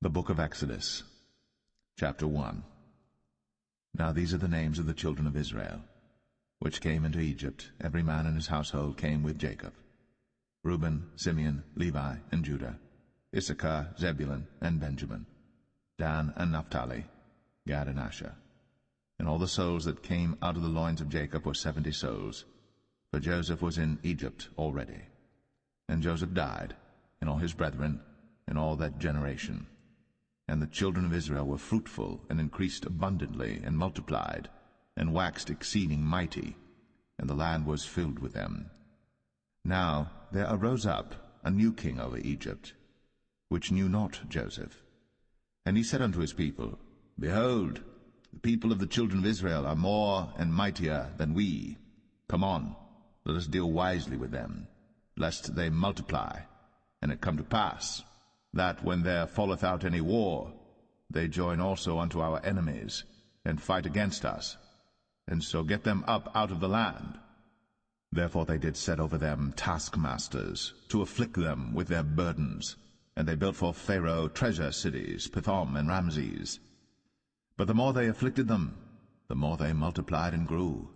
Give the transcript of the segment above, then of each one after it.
The Book of Exodus, Chapter 1. Now these are the names of the children of Israel, which came into Egypt. Every man in his household came with Jacob: Reuben, Simeon, Levi, and Judah, Issachar, Zebulun, and Benjamin, Dan and Naphtali, Gad and Asher. And all the souls that came out of the loins of Jacob were 70 souls, for Joseph was in Egypt already. And Joseph died, and all his brethren, and all that generation. And the children of Israel were fruitful, and increased abundantly, and multiplied, and waxed exceeding mighty, and the land was filled with them. Now there arose up a new king over Egypt, which knew not Joseph. And he said unto his people, Behold, the people of the children of Israel are more and mightier than we. Come on, let us deal wisely with them, lest they multiply. And it come to pass, that when there falleth out any war, they join also unto our enemies, and fight against us, and so get them up out of the land. Therefore they did set over them taskmasters, to afflict them with their burdens, and they built for Pharaoh treasure cities, Pithom and Ramses. But the more they afflicted them, the more they multiplied and grew,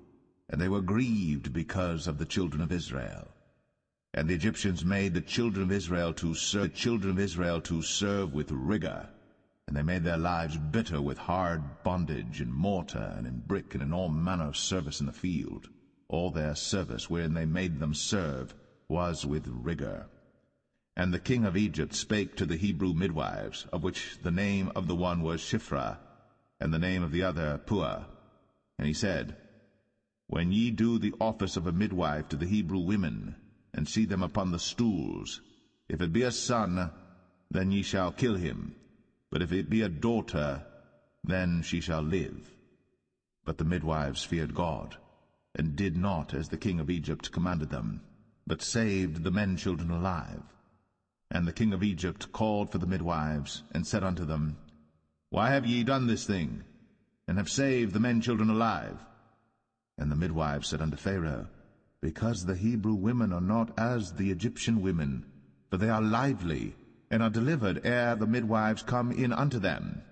and they were grieved because of the children of Israel. And the Egyptians made the children of Israel to serve with rigor, and they made their lives bitter with hard bondage, in mortar, and in brick, and in all manner of service in the field. All their service wherein they made them serve was with rigor. And the king of Egypt spake to the Hebrew midwives, of which the name of the one was Shiphrah, and the name of the other Puah. And he said, When ye do the office of a midwife to the Hebrew women, and see them upon the stools, if it be a son, then ye shall kill him, but if it be a daughter, then she shall live. But the midwives feared God, and did not as the king of Egypt commanded them, but saved the men children alive. And the king of Egypt called for the midwives, and said unto them, Why have ye done this thing, and have saved the men children alive? And the midwives said unto Pharaoh, Because the Hebrew women are not as the Egyptian women, for they are lively, and are delivered ere the midwives come in unto them.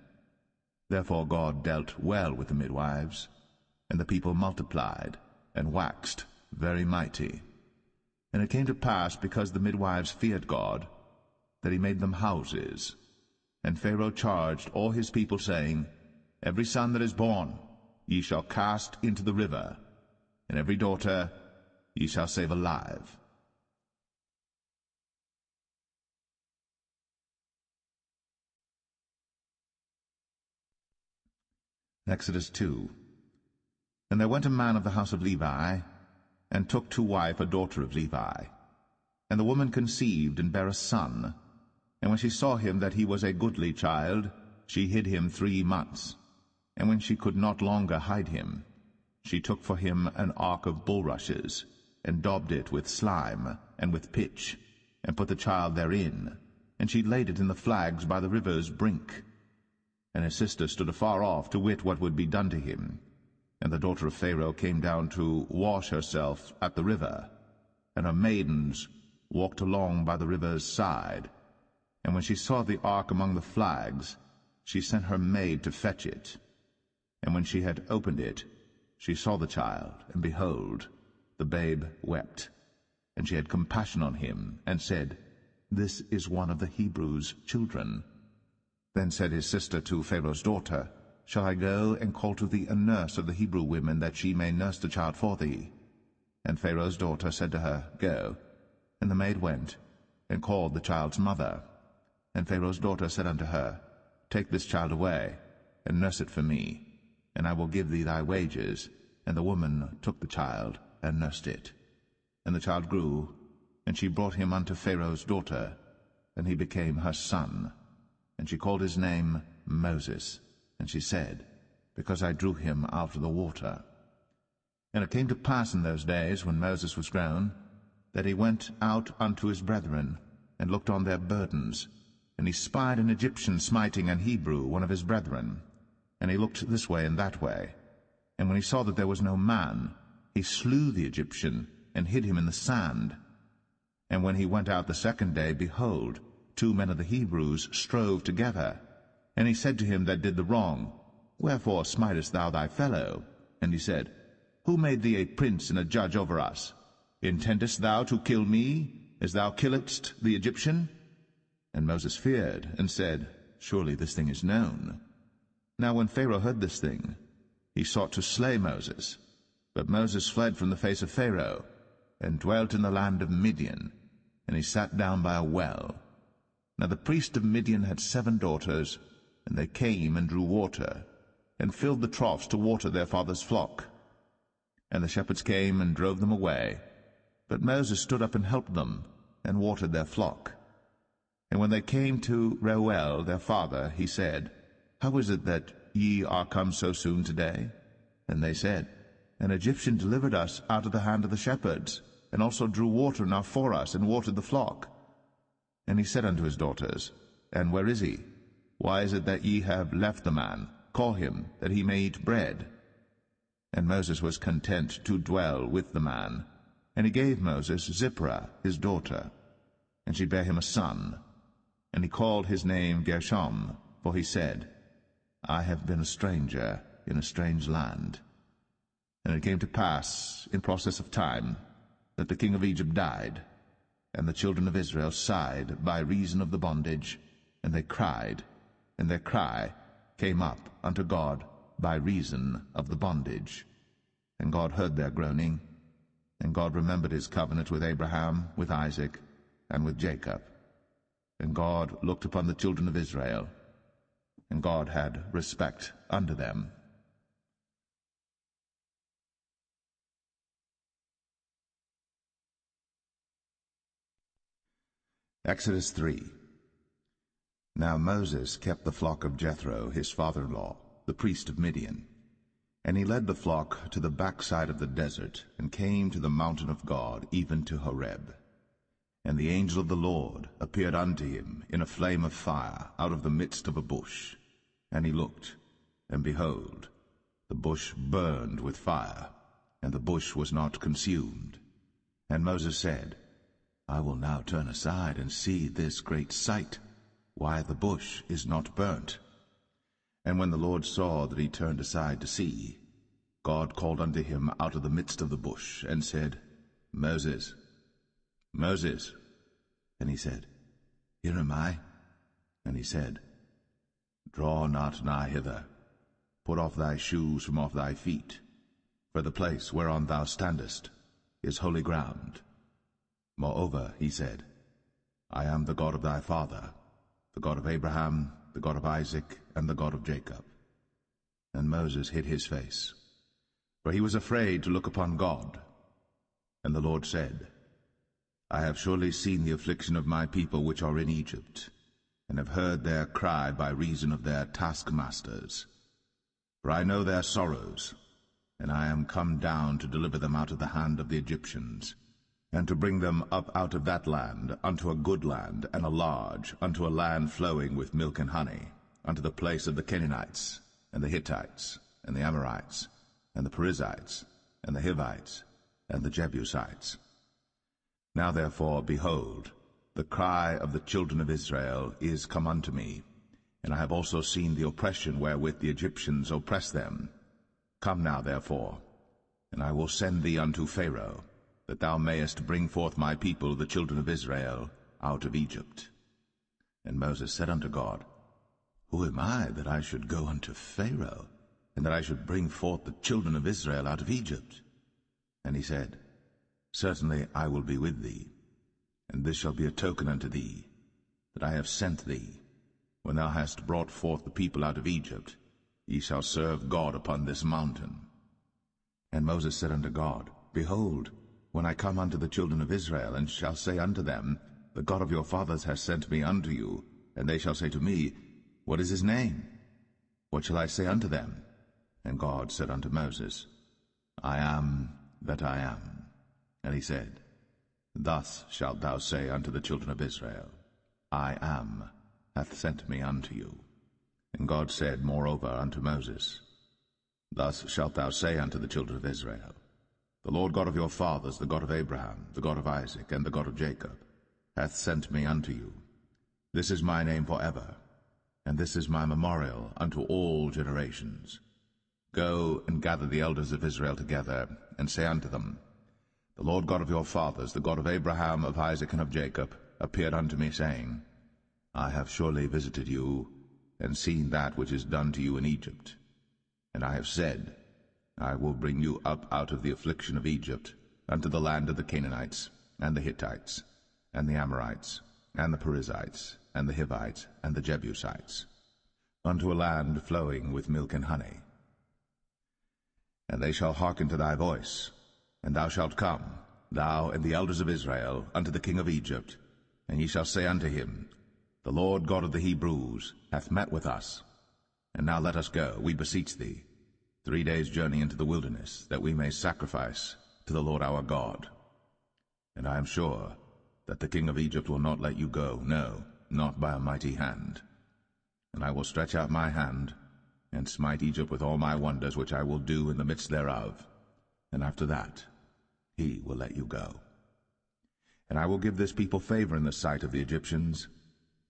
Therefore God dealt well with the midwives, and the people multiplied, and waxed very mighty. And it came to pass, because the midwives feared God, that he made them houses. And Pharaoh charged all his people, saying, Every son that is born ye shall cast into the river, and every daughter ye shall save alive. Exodus 2. And there went a man of the house of Levi, and took to wife a daughter of Levi. And the woman conceived, and bare a son. And when she saw him that he was a goodly child, she hid him 3 months. And when she could not longer hide him, she took for him an ark of bulrushes, and daubed it with slime, and with pitch, and put the child therein, and she laid it in the flags by the river's brink. And his sister stood afar off, to wit what would be done to him. And the daughter of Pharaoh came down to wash herself at the river, and her maidens walked along by the river's side. And when she saw the ark among the flags, she sent her maid to fetch it. And when she had opened it, she saw the child, and behold, the babe wept. And she had compassion on him, and said, This is one of the Hebrews' children. Then said his sister to Pharaoh's daughter, Shall I go and call to thee a nurse of the Hebrew women, that she may nurse the child for thee? And Pharaoh's daughter said to her, Go. And the maid went, and called the child's mother. And Pharaoh's daughter said unto her, Take this child away, and nurse it for me, and I will give thee thy wages. And the woman took the child, and nursed it. And the child grew, and she brought him unto Pharaoh's daughter, and he became her son. And she called his name Moses. And she said, Because I drew him out of the water. And it came to pass in those days, when Moses was grown, that he went out unto his brethren, and looked on their burdens. And he spied an Egyptian smiting an Hebrew, one of his brethren. And he looked this way and that way. And when he saw that there was no man, he slew the Egyptian, and hid him in the sand. And when he went out the second day, behold, 2 men of the Hebrews strove together. And he said to him that did the wrong, Wherefore smitest thou thy fellow? And he said, Who made thee a prince and a judge over us? Intendest thou to kill me, as thou killedst the Egyptian? And Moses feared, and said, Surely this thing is known. Now when Pharaoh heard this thing, he sought to slay Moses. But Moses fled from the face of Pharaoh, and dwelt in the land of Midian, and he sat down by a well. Now the priest of Midian had 7 daughters, and they came and drew water, and filled the troughs to water their father's flock. And the shepherds came and drove them away. But Moses stood up and helped them, and watered their flock. And when they came to Reuel their father, he said, How is it that ye are come so soon today? And they said, An Egyptian delivered us out of the hand of the shepherds, and also drew water now for us, and watered the flock. And he said unto his daughters, And where is he? Why is it that ye have left the man? Call him, that he may eat bread. And Moses was content to dwell with the man. And he gave Moses Zipporah his daughter, and she bare him a son. And he called his name Gershom, for he said, I have been a stranger in a strange land. And it came to pass, in process of time, that the king of Egypt died, and the children of Israel sighed by reason of the bondage, and they cried, and their cry came up unto God by reason of the bondage. And God heard their groaning, and God remembered his covenant with Abraham, with Isaac, and with Jacob. And God looked upon the children of Israel, and God had respect unto them. Exodus 3. Now Moses kept the flock of Jethro, his father-in-law, the priest of Midian. And he led the flock to the backside of the desert, and came to the mountain of God, even to Horeb. And the angel of the Lord appeared unto him in a flame of fire out of the midst of a bush. And he looked, and behold, the bush burned with fire, and the bush was not consumed. And Moses said, I will now turn aside and see this great sight, why the bush is not burnt. And when the Lord saw that he turned aside to see, God called unto him out of the midst of the bush, and said, Moses, Moses. And he said, Here am I. And he said, Draw not nigh hither. Put off thy shoes from off thy feet, for the place whereon thou standest is holy ground. Moreover, he said, I am the God of thy father, the God of Abraham, the God of Isaac, and the God of Jacob. And Moses hid his face, for he was afraid to look upon God. And the Lord said, I have surely seen the affliction of my people which are in Egypt, and have heard their cry by reason of their taskmasters. For I know their sorrows, and I am come down to deliver them out of the hand of the Egyptians, and to bring them up out of that land unto a good land, and a large, unto a land flowing with milk and honey, unto the place of the Canaanites, and the Hittites, and the Amorites, and the Perizzites, and the Hivites, and the Jebusites. Now therefore, behold, the cry of the children of Israel is come unto me, and I have also seen the oppression wherewith the Egyptians oppress them. Come now therefore, and I will send thee unto Pharaoh, that thou mayest bring forth my people, the children of Israel, out of Egypt. And Moses said unto God, Who am I, that I should go unto Pharaoh, and that I should bring forth the children of Israel out of Egypt? And he said, Certainly I will be with thee, and this shall be a token unto thee, that I have sent thee. When thou hast brought forth the people out of Egypt, ye shall serve God upon this mountain. And Moses said unto God, Behold, when I come unto the children of Israel, and shall say unto them, The God of your fathers has sent me unto you, and they shall say to me, What is his name? What shall I say unto them? And God said unto Moses, I am that I am. And he said, Thus shalt thou say unto the children of Israel, I am hath sent me unto you. And God said moreover unto Moses, Thus shalt thou say unto the children of Israel, The Lord God of your fathers, the God of Abraham, the God of Isaac, and the God of Jacob, hath sent me unto you. This is my name forever, and this is my memorial unto all generations. Go and gather the elders of Israel together, and say unto them, The Lord God of your fathers, the God of Abraham, of Isaac, and of Jacob, appeared unto me, saying, I have surely visited you, and seen that which is done to you in Egypt. And I have said, I will bring you up out of the affliction of Egypt, unto the land of the Canaanites, and the Hittites, and the Amorites, and the Perizzites, and the Hivites, and the Jebusites, unto a land flowing with milk and honey. And they shall hearken to thy voice, and thou shalt come, thou and the elders of Israel, unto the king of Egypt, and ye shall say unto him, The Lord God of the Hebrews hath met with us. And now let us go, we beseech thee, 3 days' journey into the wilderness, that we may sacrifice to the Lord our God. And I am sure that the king of Egypt will not let you go, no, not by a mighty hand. And I will stretch out my hand, and smite Egypt with all my wonders which I will do in the midst thereof. And after that he will let you go. And I will give this people favor in the sight of the Egyptians.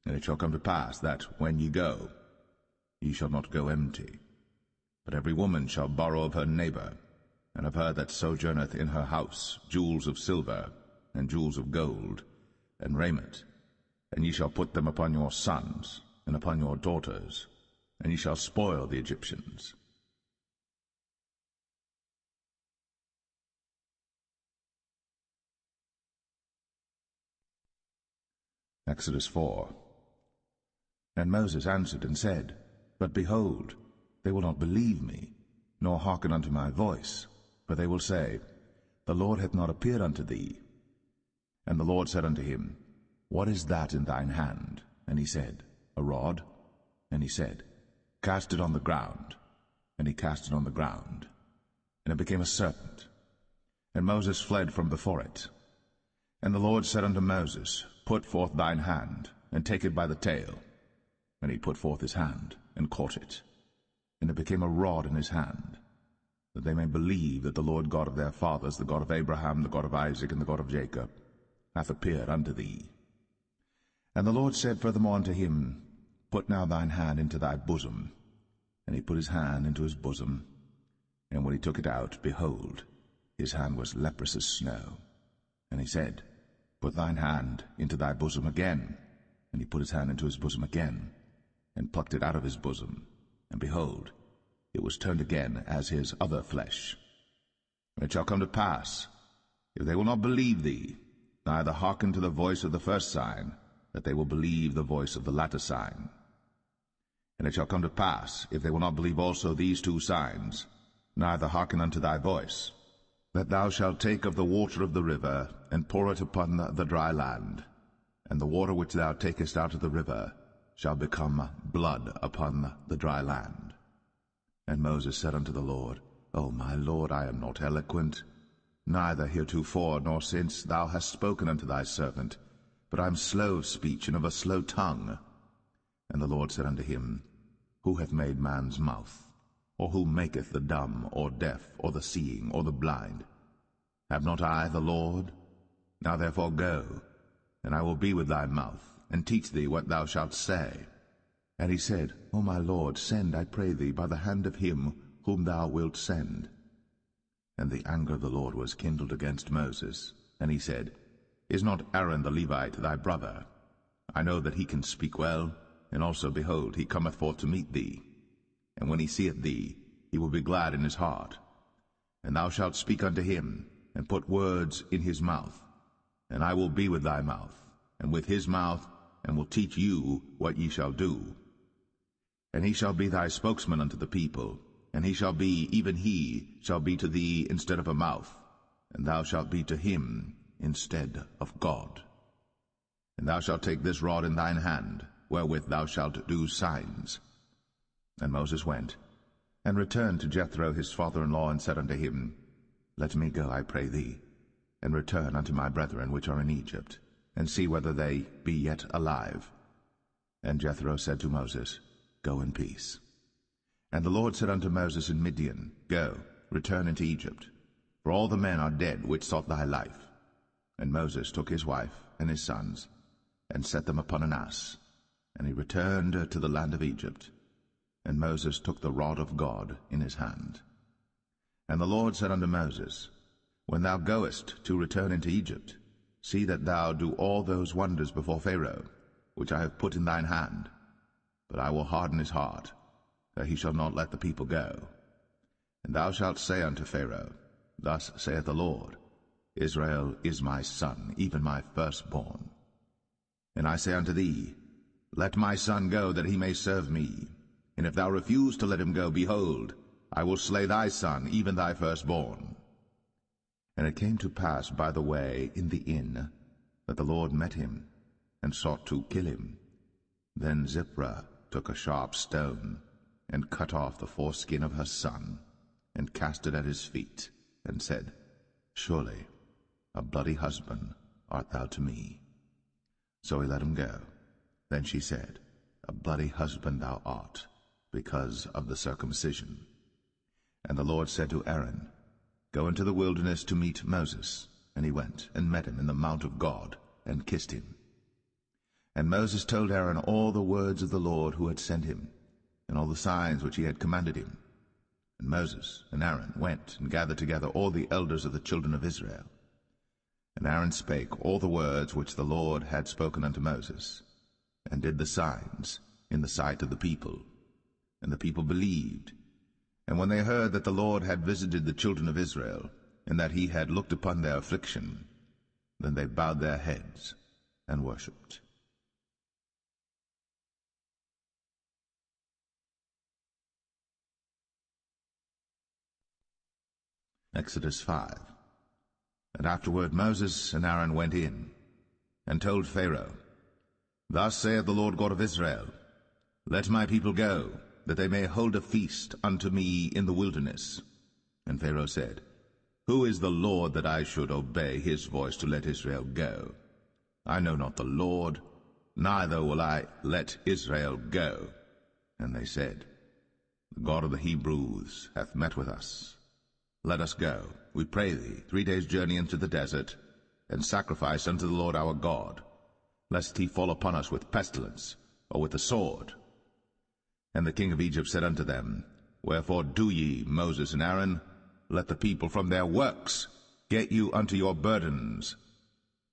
And it shall come to pass that, when ye go, ye shall not go empty. But every woman shall borrow of her neighbor, and of her that sojourneth in her house, jewels of silver, and jewels of gold, and raiment. And ye shall put them upon your sons, and upon your daughters, and ye shall spoil the Egyptians. Exodus 4. And Moses answered and said, But behold, they will not believe me, nor hearken unto my voice, for they will say, The Lord hath not appeared unto thee. And the Lord said unto him, What is that in thine hand? And he said, A rod. And he said, Cast it on the ground. And he cast it on the ground, and it became a serpent. And Moses fled from before it. And the Lord said unto Moses, Put forth thine hand, and take it by the tail. And he put forth his hand, and caught it. And it became a rod in his hand, that they may believe that the Lord God of their fathers, the God of Abraham, the God of Isaac, and the God of Jacob, hath appeared unto thee. And the Lord said furthermore unto him, Put now thine hand into thy bosom. And he put his hand into his bosom, and when he took it out, behold, his hand was leprous as snow. And he said, Put thine hand into thy bosom again. And he put his hand into his bosom again, and plucked it out of his bosom. And behold, it was turned again as his other flesh. And it shall come to pass, if they will not believe thee, neither hearken to the voice of the first sign, that they will believe the voice of the latter sign. And it shall come to pass, if they will not believe also these 2 signs, neither hearken unto thy voice, that thou shalt take of the water of the river, and pour it upon the dry land, and the water which thou takest out of the river shall become blood upon the dry land. And Moses said unto the Lord, O my Lord, I am not eloquent, neither heretofore nor since thou hast spoken unto thy servant, but I am slow of speech and of a slow tongue. And the Lord said unto him, Who hath made man's mouth? Or who maketh the dumb, or deaf, or the seeing, or the blind? Have not I the Lord? Now therefore go, and I will be with thy mouth, and teach thee what thou shalt say. And he said, O my Lord, send, I pray thee, by the hand of him whom thou wilt send. And the anger of the Lord was kindled against Moses. And he said, Is not Aaron the Levite thy brother? I know that he can speak well, and also, behold, he cometh forth to meet thee. And when he seeth thee, he will be glad in his heart. And thou shalt speak unto him, and put words in his mouth. And I will be with thy mouth, and with his mouth, and will teach you what ye shall do. And he shall be thy spokesman unto the people, and he shall be, even he, shall be to thee instead of a mouth, and thou shalt be to him instead of God. And thou shalt take this rod in thine hand, wherewith thou shalt do signs. And Moses went, and returned to Jethro his father-in-law, and said unto him, Let me go, I pray thee, and return unto my brethren which are in Egypt, and see whether they be yet alive. And Jethro said to Moses, Go in peace. And the Lord said unto Moses in Midian, Go, return into Egypt, for all the men are dead which sought thy life. And Moses took his wife and his sons, and set them upon an ass, And he returned to the land of Egypt. And Moses took the rod of God in his hand. And the Lord said unto Moses, When thou goest to return into Egypt, see that thou do all those wonders before Pharaoh, which I have put in thine hand. But I will harden his heart, that he shall not let the people go. And thou shalt say unto Pharaoh, Thus saith the Lord, Israel is my son, even my firstborn. And I say unto thee, Let my son go, that he may serve me. And if thou refuse to let him go, behold, I will slay thy son, even thy firstborn. And it came to pass by the way in the inn, that the Lord met him, and sought to kill him. Then Zipporah took a sharp stone, and cut off the foreskin of her son, and cast it at his feet, and said, Surely a bloody husband art thou to me. So he let him go. Then she said, A bloody husband thou art, because of the circumcision. And the Lord said to Aaron, Go into the wilderness to meet Moses. And he went, and met him in the mount of God, and kissed him. And Moses told Aaron all the words of the Lord who had sent him, and all the signs which he had commanded him. And Moses and Aaron went and gathered together all the elders of the children of Israel. And Aaron spake all the words which the Lord had spoken unto Moses, and did the signs in the sight of the people. And the people believed. And when they heard that the Lord had visited the children of Israel, and that he had looked upon their affliction, then they bowed their heads and worshipped. Exodus 5. And afterward Moses and Aaron went in, and told Pharaoh, Thus saith the Lord God of Israel, Let my people go, that they may hold a feast unto me in the wilderness. And Pharaoh said, Who is the Lord that I should obey his voice to let Israel go? I know not the Lord, neither will I let Israel go. And they said, The God of the Hebrews hath met with us. Let us go, we pray thee, 3 days' journey into the desert, and sacrifice unto the Lord our God, lest he fall upon us with pestilence, or with the sword. And the king of Egypt said unto them, Wherefore do ye, Moses and Aaron? Let the people from their works get you unto your burdens.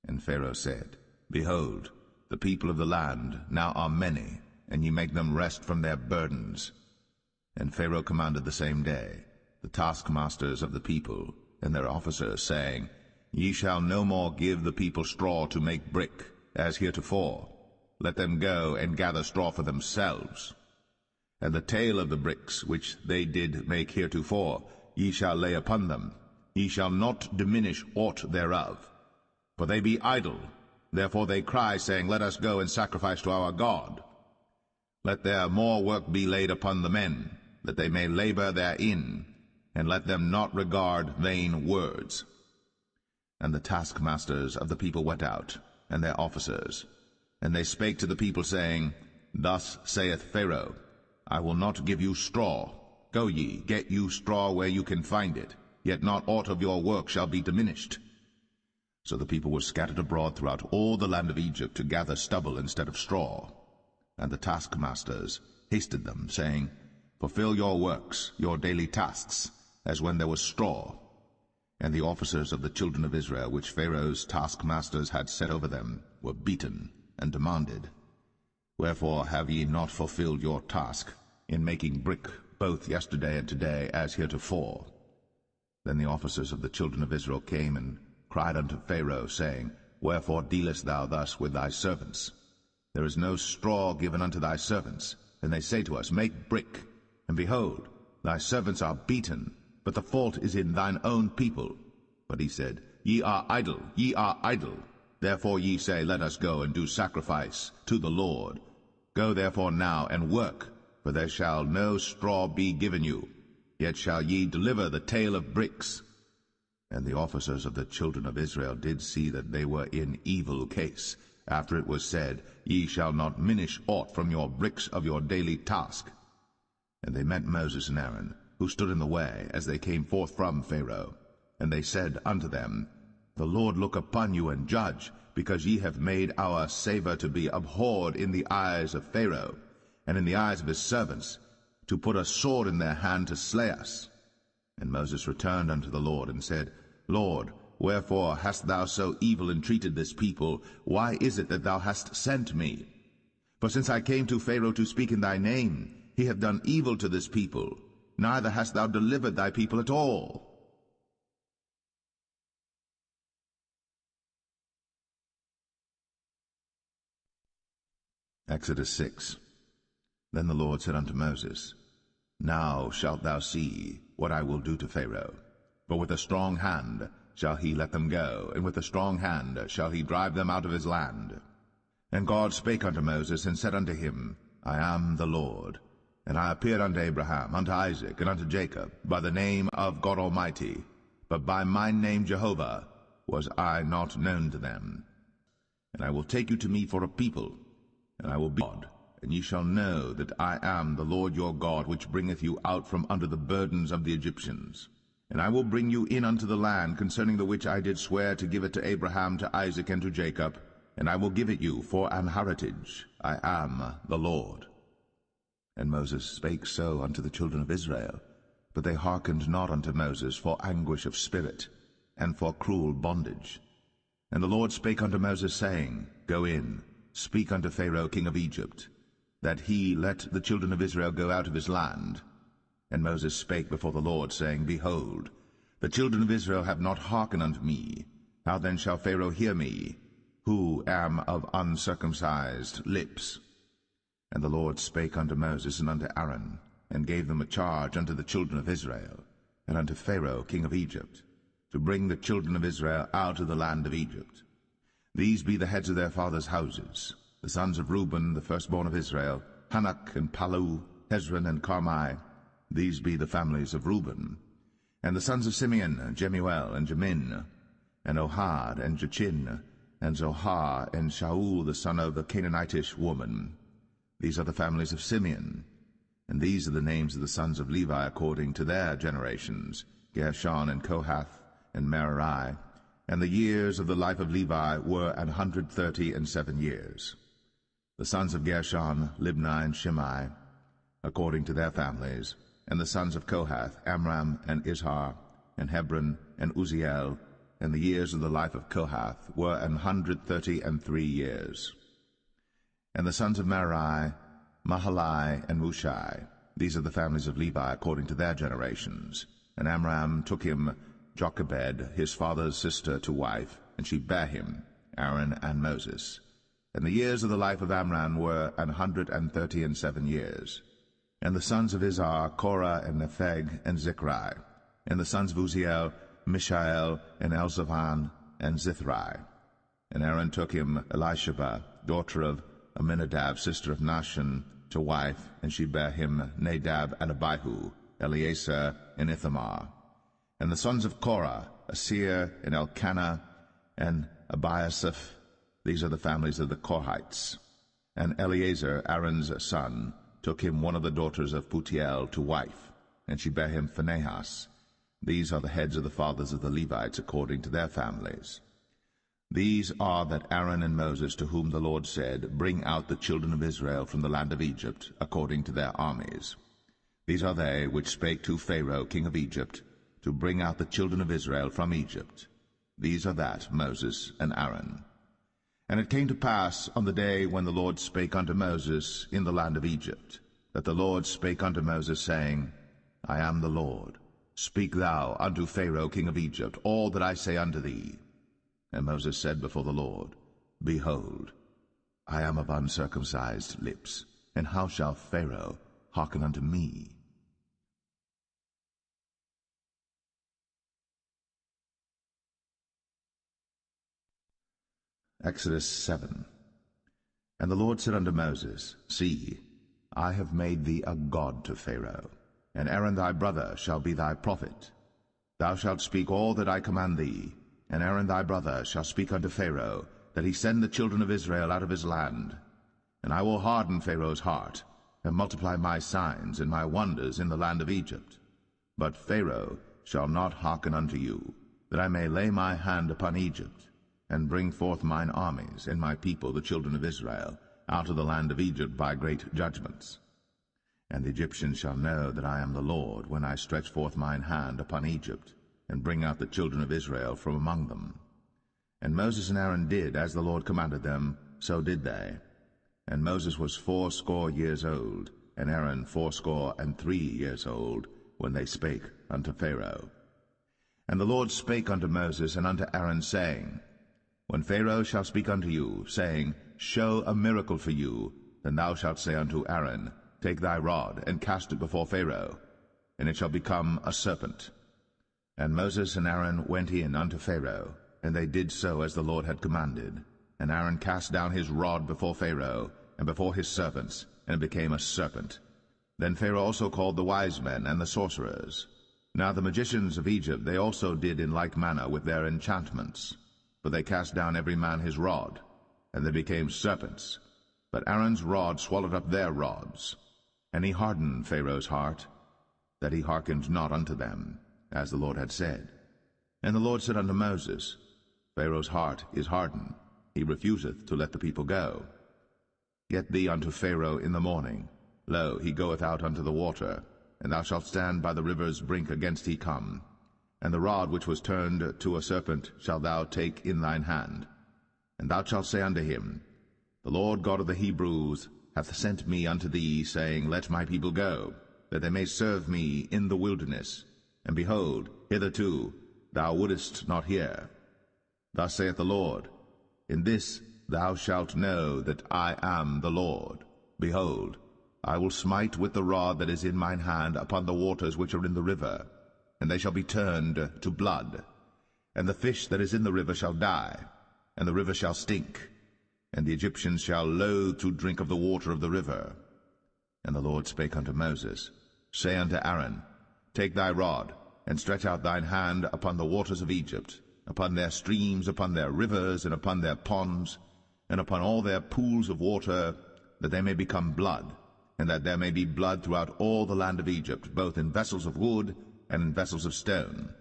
And Pharaoh said, Behold, the people of the land now are many, and ye make them rest from their burdens. And Pharaoh commanded the same day the taskmasters of the people and their officers, saying, Ye shall no more give the people straw to make brick, as heretofore. Let them go and gather straw for themselves. And the tale of the bricks which they did make heretofore ye shall lay upon them. Ye shall not diminish aught thereof. For they be idle, therefore they cry, saying, Let us go and sacrifice to our God. Let their more work be laid upon the men, that they may labor therein, and let them not regard vain words. And the taskmasters of the people went out, and their officers, and they spake to the people, saying, Thus saith Pharaoh, I will not give you straw. Go ye, get you straw where you can find it, yet not aught of your work shall be diminished. So the people were scattered abroad throughout all the land of Egypt to gather stubble instead of straw. And the taskmasters hasted them, saying, Fulfill your works, your daily tasks, as when there was straw. And the officers of the children of Israel, which Pharaoh's taskmasters had set over them, were beaten, and demanded, Wherefore have ye not fulfilled your task in making brick both yesterday and today, as heretofore? Then the officers of the children of Israel came and cried unto Pharaoh, saying, Wherefore dealest thou thus with thy servants? There is no straw given unto thy servants. And they say to us, Make brick. And behold, thy servants are beaten, but the fault is in thine own people. But he said, Ye are idle, ye are idle. Therefore ye say, Let us go and do sacrifice to the Lord. Go therefore now and work, for there shall no straw be given you, yet shall ye deliver the tale of bricks. And the officers of the children of Israel did see that they were in evil case, after it was said, Ye shall not minish aught from your bricks of your daily task. And they met Moses and Aaron, who stood in the way, as they came forth from Pharaoh. And they said unto them, The Lord look upon you and judge, because ye have made our savour to be abhorred in the eyes of Pharaoh, and in the eyes of his servants, to put a sword in their hand to slay us. And Moses returned unto the Lord, and said, Lord, wherefore hast thou so evil entreated this people? Why is it that thou hast sent me? For since I came to Pharaoh to speak in thy name, he hath done evil to this people, neither hast thou delivered thy people at all. Exodus 6. Then the Lord said unto Moses, Now shalt thou see what I will do to Pharaoh. For with a strong hand shall he let them go, and with a strong hand shall he drive them out of his land. And God spake unto Moses, and said unto him, I am the Lord. And I appeared unto Abraham, unto Isaac, and unto Jacob, by the name of God Almighty, but by my name Jehovah was I not known to them. And I will take you to me for a people, and I will be God, and ye shall know that I am the Lord your God, which bringeth you out from under the burdens of the Egyptians. And I will bring you in unto the land, concerning the which I did swear to give it to Abraham, to Isaac, and to Jacob, and I will give it you for an heritage. I am the Lord. And Moses spake so unto the children of Israel, but they hearkened not unto Moses for anguish of spirit, and for cruel bondage. And the Lord spake unto Moses, saying, Go in, speak unto Pharaoh king of Egypt, that he let the children of Israel go out of his land. And Moses spake before the Lord, saying, Behold, the children of Israel have not hearkened unto me. How then shall Pharaoh hear me, who am of uncircumcised lips? And the Lord spake unto Moses and unto Aaron, and gave them a charge unto the children of Israel, and unto Pharaoh king of Egypt, to bring the children of Israel out of the land of Egypt. These be the heads of their fathers' houses, the sons of Reuben, the firstborn of Israel, Hanok and Palu, Hezron and Carmi. These be the families of Reuben. And the sons of Simeon, Jemuel and Jamin, and Ohad and Jachin, and Zohar and Shaul the son of the Canaanitish woman. These are the families of Simeon. And these are the names of the sons of Levi according to their generations, Gershon and Kohath and Merari. And the years of the life of Levi were 137 years. The sons of Gershon, Libni and Shimei, according to their families. And the sons of Kohath, Amram and Izhar, and Hebron and Uzziel. And the years of the life of Kohath were 133 years. And the sons of Merari, Mahalai and Mushai. These are the families of Levi according to their generations. And Amram took him Jochebed, his father's sister, to wife, and she bare him, Aaron and Moses. And the years of the life of Amram were 137 years. And the sons of Izhar, Korah and Nepheg and Zichri. And the sons of Uzziel, Mishael and Elzavan and Zithri. And Aaron took him Elisheba, daughter of Aminadab, sister of Nahshon, to wife, and she bare him Nadab and Abihu, Eleazar and Ithamar. And the sons of Korah, Asir and Elkanah and Abiasaph. These are the families of the Korhites. And Eleazar, Aaron's son, took him one of the daughters of Putiel to wife, and she bare him Phinehas. These are the heads of the fathers of the Levites according to their families. These are that Aaron and Moses, to whom the Lord said, Bring out the children of Israel from the land of Egypt, according to their armies. These are they which spake to Pharaoh king of Egypt, to bring out the children of Israel from Egypt. These are that Moses and Aaron. And it came to pass on the day when the Lord spake unto Moses in the land of Egypt, that the Lord spake unto Moses, saying, I am the Lord. Speak thou unto Pharaoh king of Egypt all that I say unto thee. And Moses said before the Lord, Behold, I am of uncircumcised lips, and how shall Pharaoh hearken unto me? Exodus 7. And the Lord said unto Moses, See, I have made thee a god to Pharaoh, and Aaron thy brother shall be thy prophet. Thou shalt speak all that I command thee, and Aaron thy brother shall speak unto Pharaoh, that he send the children of Israel out of his land. And I will harden Pharaoh's heart, and multiply my signs and my wonders in the land of Egypt. But Pharaoh shall not hearken unto you, that I may lay my hand upon Egypt, and bring forth mine armies and my people the children of Israel out of the land of Egypt by great judgments. And the Egyptians shall know that I am the Lord, when I stretch forth mine hand upon Egypt, and bring out the children of Israel from among them. And Moses and Aaron did as the Lord commanded them, so did they. And Moses was 80 years old, and Aaron 83 years old, when they spake unto Pharaoh. And the Lord spake unto Moses and unto Aaron, saying, When Pharaoh shall speak unto you, saying, Show a miracle for you, then thou shalt say unto Aaron, Take thy rod, and cast it before Pharaoh, and it shall become a serpent. And Moses and Aaron went in unto Pharaoh, and they did so as the Lord had commanded. And Aaron cast down his rod before Pharaoh, and before his servants, and it became a serpent. Then Pharaoh also called the wise men and the sorcerers. Now the magicians of Egypt they also did in like manner with their enchantments. For they cast down every man his rod, and they became serpents. But Aaron's rod swallowed up their rods. And he hardened Pharaoh's heart, that he hearkened not unto them, as the Lord had said. And the Lord said unto Moses, Pharaoh's heart is hardened, he refuseth to let the people go. Get thee unto Pharaoh in the morning. Lo, he goeth out unto the water, and thou shalt stand by the river's brink against he come. And the rod which was turned to a serpent shalt thou take in thine hand. And thou shalt say unto him, The Lord God of the Hebrews hath sent me unto thee, saying, Let my people go, that they may serve me in the wilderness. And behold, hitherto thou wouldest not hear. Thus saith the Lord, In this thou shalt know that I am the Lord. Behold, I will smite with the rod that is in mine hand upon the waters which are in the river, and they shall be turned to blood. And the fish that is in the river shall die, and the river shall stink, and the Egyptians shall loathe to drink of the water of the river. And the Lord spake unto Moses, Say unto Aaron, Take thy rod, and stretch out thine hand upon the waters of Egypt, upon their streams, upon their rivers, and upon their ponds, and upon all their pools of water, that they may become blood, and that there may be blood throughout all the land of Egypt, both in vessels of wood and in vessels of stone.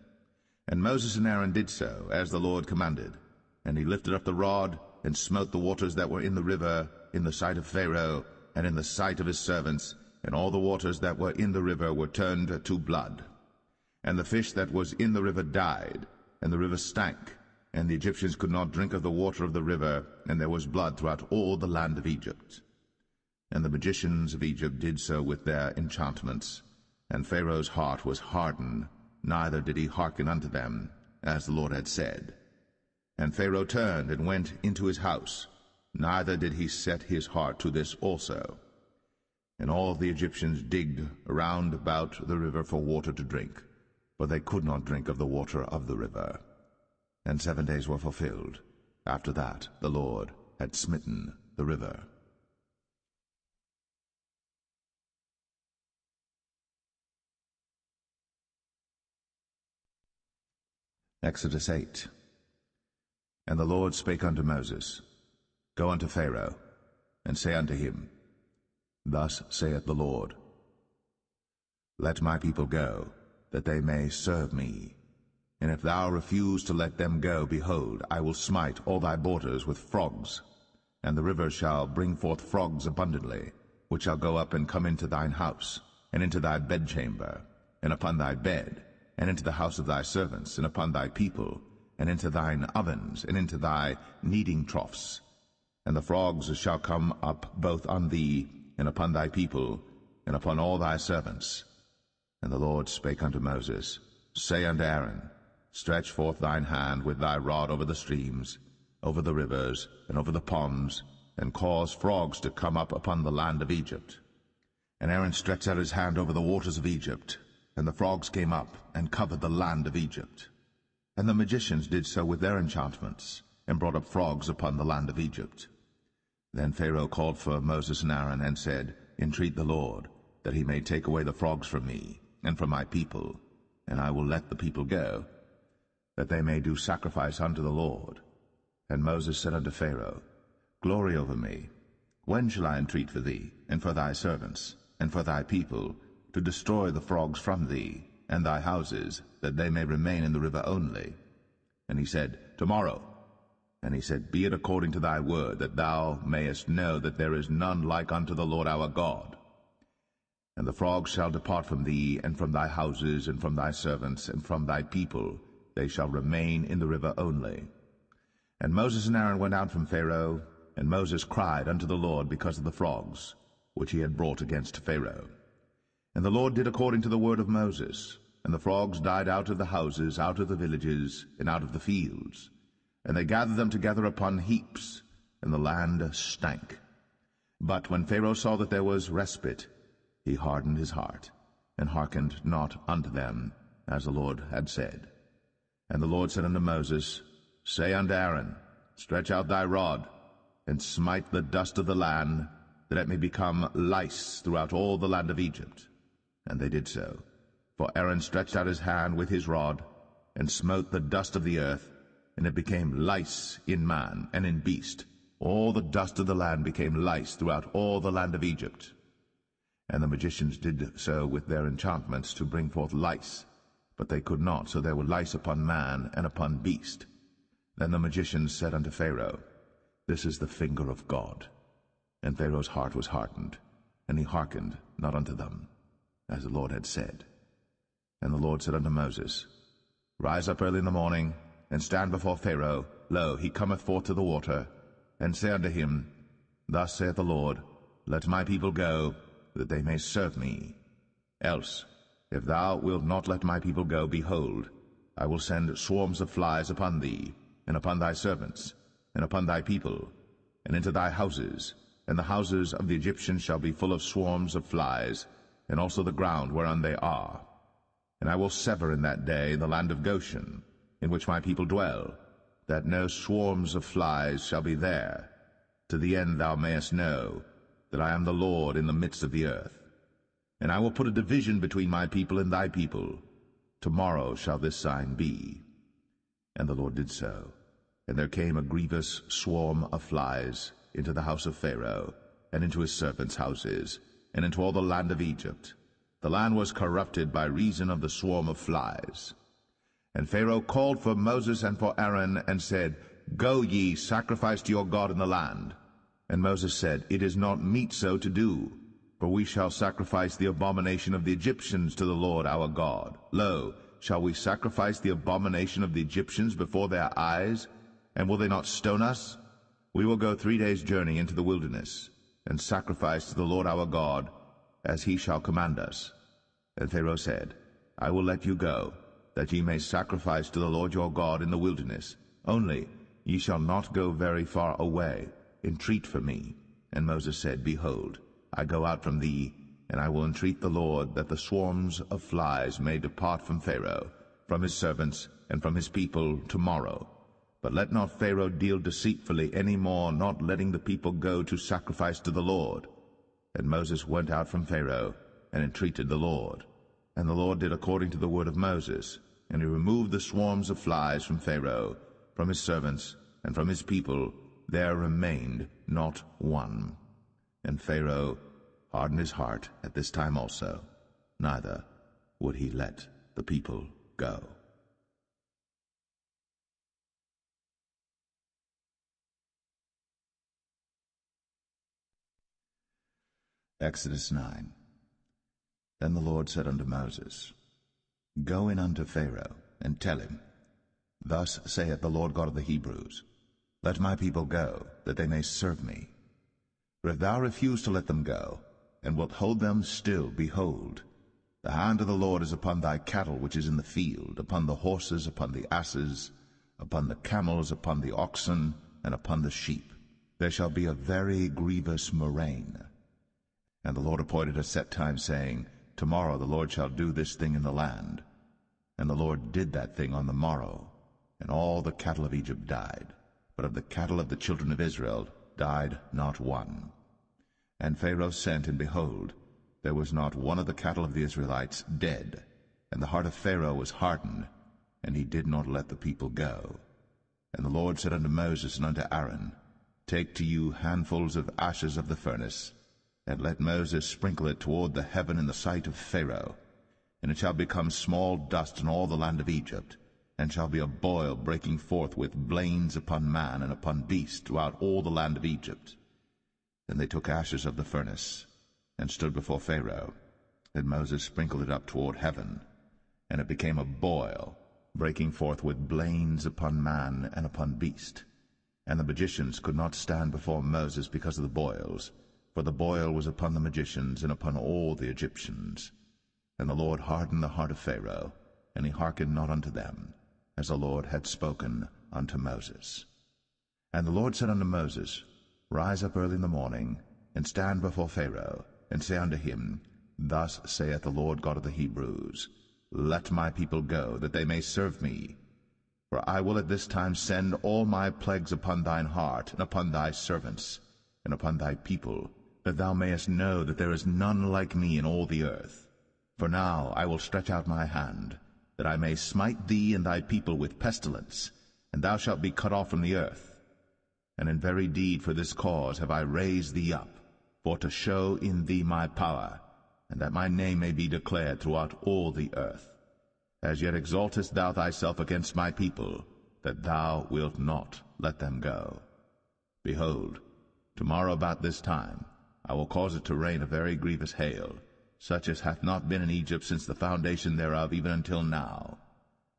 And Moses and Aaron did so, as the Lord commanded. And he lifted up the rod, and smote the waters that were in the river, in the sight of Pharaoh, and in the sight of his servants, and all the waters that were in the river were turned to blood. And the fish that was in the river died, and the river stank, and the Egyptians could not drink of the water of the river, and there was blood throughout all the land of Egypt. And the magicians of Egypt did so with their enchantments, and Pharaoh's heart was hardened, neither did he hearken unto them, as the Lord had said. And Pharaoh turned and went into his house, neither did he set his heart to this also. And all the Egyptians digged around about the river for water to drink, for they could not drink of the water of the river. And 7 days were fulfilled. After that the Lord had smitten the river. Exodus 8. And the Lord spake unto Moses, Go unto Pharaoh, and say unto him, Thus saith the Lord, Let my people go, that they may serve me. And if thou refuse to let them go, behold, I will smite all thy borders with frogs, and the river shall bring forth frogs abundantly, which shall go up and come into thine house, and into thy bedchamber, and upon thy bed, and into the house of thy servants, and upon thy people, and into thine ovens, and into thy kneading troughs. And the frogs shall come up both on thee, and upon thy people, and upon all thy servants. And the Lord spake unto Moses, Say unto Aaron, Stretch forth thine hand with thy rod over the streams, over the rivers, and over the ponds, and cause frogs to come up upon the land of Egypt. And Aaron stretched out his hand over the waters of Egypt, and the frogs came up, and covered the land of Egypt. And the magicians did so with their enchantments, and brought up frogs upon the land of Egypt. Then Pharaoh called for Moses and Aaron, and said, Entreat the Lord, that he may take away the frogs from me, and from my people, and I will let the people go, that they may do sacrifice unto the Lord. And Moses said unto Pharaoh, Glory over me. When shall I entreat for thee, and for thy servants, and for thy people, to destroy the frogs from thee, and thy houses, that they may remain in the river only? And he said, Tomorrow. And he said, Be it according to thy word, that thou mayest know that there is none like unto the Lord our God. And the frogs shall depart from thee, and from thy houses, and from thy servants, and from thy people. They shall remain in the river only. And Moses and Aaron went out from Pharaoh, and Moses cried unto the Lord because of the frogs, which he had brought against Pharaoh. And the Lord did according to the word of Moses, and the frogs died out of the houses, out of the villages, and out of the fields. And they gathered them together upon heaps, and the land stank. But when Pharaoh saw that there was respite, he hardened his heart, and hearkened not unto them, as the Lord had said. And the Lord said unto Moses, Say unto Aaron, Stretch out thy rod, and smite the dust of the land, that it may become lice throughout all the land of Egypt. And they did so. For Aaron stretched out his hand with his rod, and smote the dust of the earth, and it became lice in man and in beast. All the dust of the land became lice throughout all the land of Egypt. And the magicians did so with their enchantments to bring forth lice, but they could not, so there were lice upon man and upon beast. Then the magicians said unto Pharaoh, This is the finger of God. And Pharaoh's heart was hardened, and he hearkened not unto them, as the Lord had said. And the Lord said unto Moses, Rise up early in the morning, and stand before Pharaoh. Lo, he cometh forth to the water. And say unto him, Thus saith the Lord, Let my people go, that they may serve me. Else, if thou wilt not let my people go, behold, I will send swarms of flies upon thee, and upon thy servants, and upon thy people, and into thy houses, and the houses of the Egyptians shall be full of swarms of flies, and also the ground whereon they are. And I will sever in that day the land of Goshen, in which my people dwell, that no swarms of flies shall be there, to the end thou mayest know that I am the Lord in the midst of the earth. And I will put a division between my people and thy people. Tomorrow shall this sign be. And the Lord did so. And there came a grievous swarm of flies into the house of Pharaoh, and into his servants' houses, and into all the land of Egypt. The land was corrupted by reason of the swarm of flies. And Pharaoh called for Moses and for Aaron, and said, Go ye, sacrifice to your God in the land. And Moses said, It is not meet so to do, for we shall sacrifice the abomination of the Egyptians to the Lord our God. Lo, shall we sacrifice the abomination of the Egyptians before their eyes? And will they not stone us? We will go 3 days' journey into the wilderness, and sacrifice to the Lord our God, as he shall command us. And Pharaoh said, I will let you go, that ye may sacrifice to the Lord your God in the wilderness. Only ye shall not go very far away. Entreat for me. And Moses said, Behold, I go out from thee, and I will entreat the Lord that the swarms of flies may depart from Pharaoh, from his servants, and from his people tomorrow. But let not Pharaoh deal deceitfully any more, not letting the people go to sacrifice to the Lord. And Moses went out from Pharaoh, and entreated the Lord. And the Lord did according to the word of Moses, and he removed the swarms of flies from Pharaoh, from his servants, and from his people. There remained not one. And Pharaoh hardened his heart at this time also, neither would he let the people go. Exodus 9. Then the Lord said unto Moses, Go in unto Pharaoh, and tell him, Thus saith the Lord God of the Hebrews, Let my people go, that they may serve me. For if thou refuse to let them go, and wilt hold them still, behold, the hand of the Lord is upon thy cattle which is in the field, upon the horses, upon the asses, upon the camels, upon the oxen, and upon the sheep. There shall be a very grievous murrain. And the Lord appointed a set time, saying, Tomorrow the Lord shall do this thing in the land. And the Lord did that thing on the morrow, and all the cattle of Egypt died. But of the cattle of the children of Israel died not one. And Pharaoh sent, and behold, there was not one of the cattle of the Israelites dead. And the heart of Pharaoh was hardened, and he did not let the people go. And the Lord said unto Moses and unto Aaron, Take to you handfuls of ashes of the furnace, and let Moses sprinkle it toward the heaven in the sight of Pharaoh. And it shall become small dust in all the land of Egypt, and shall be a boil breaking forth with blains upon man and upon beast throughout all the land of Egypt. Then they took ashes of the furnace, and stood before Pharaoh. And Moses sprinkled it up toward heaven, and it became a boil, breaking forth with blains upon man and upon beast. And the magicians could not stand before Moses because of the boils, for the boil was upon the magicians and upon all the Egyptians. And the Lord hardened the heart of Pharaoh, and he hearkened not unto them, as the Lord had spoken unto Moses. And the Lord said unto Moses, Rise up early in the morning, and stand before Pharaoh, and say unto him, Thus saith the Lord God of the Hebrews, Let my people go, that they may serve me. For I will at this time send all my plagues upon thine heart, and upon thy servants, and upon thy people, that thou mayest know that there is none like me in all the earth. For now I will stretch out my hand, that I may smite thee and thy people with pestilence, and thou shalt be cut off from the earth. And in very deed for this cause have I raised thee up, for to show in thee my power, and that my name may be declared throughout all the earth. As yet exaltest thou thyself against my people, that thou wilt not let them go. Behold, tomorrow about this time I will cause it to rain a very grievous hail, such as hath not been in Egypt since the foundation thereof even until now.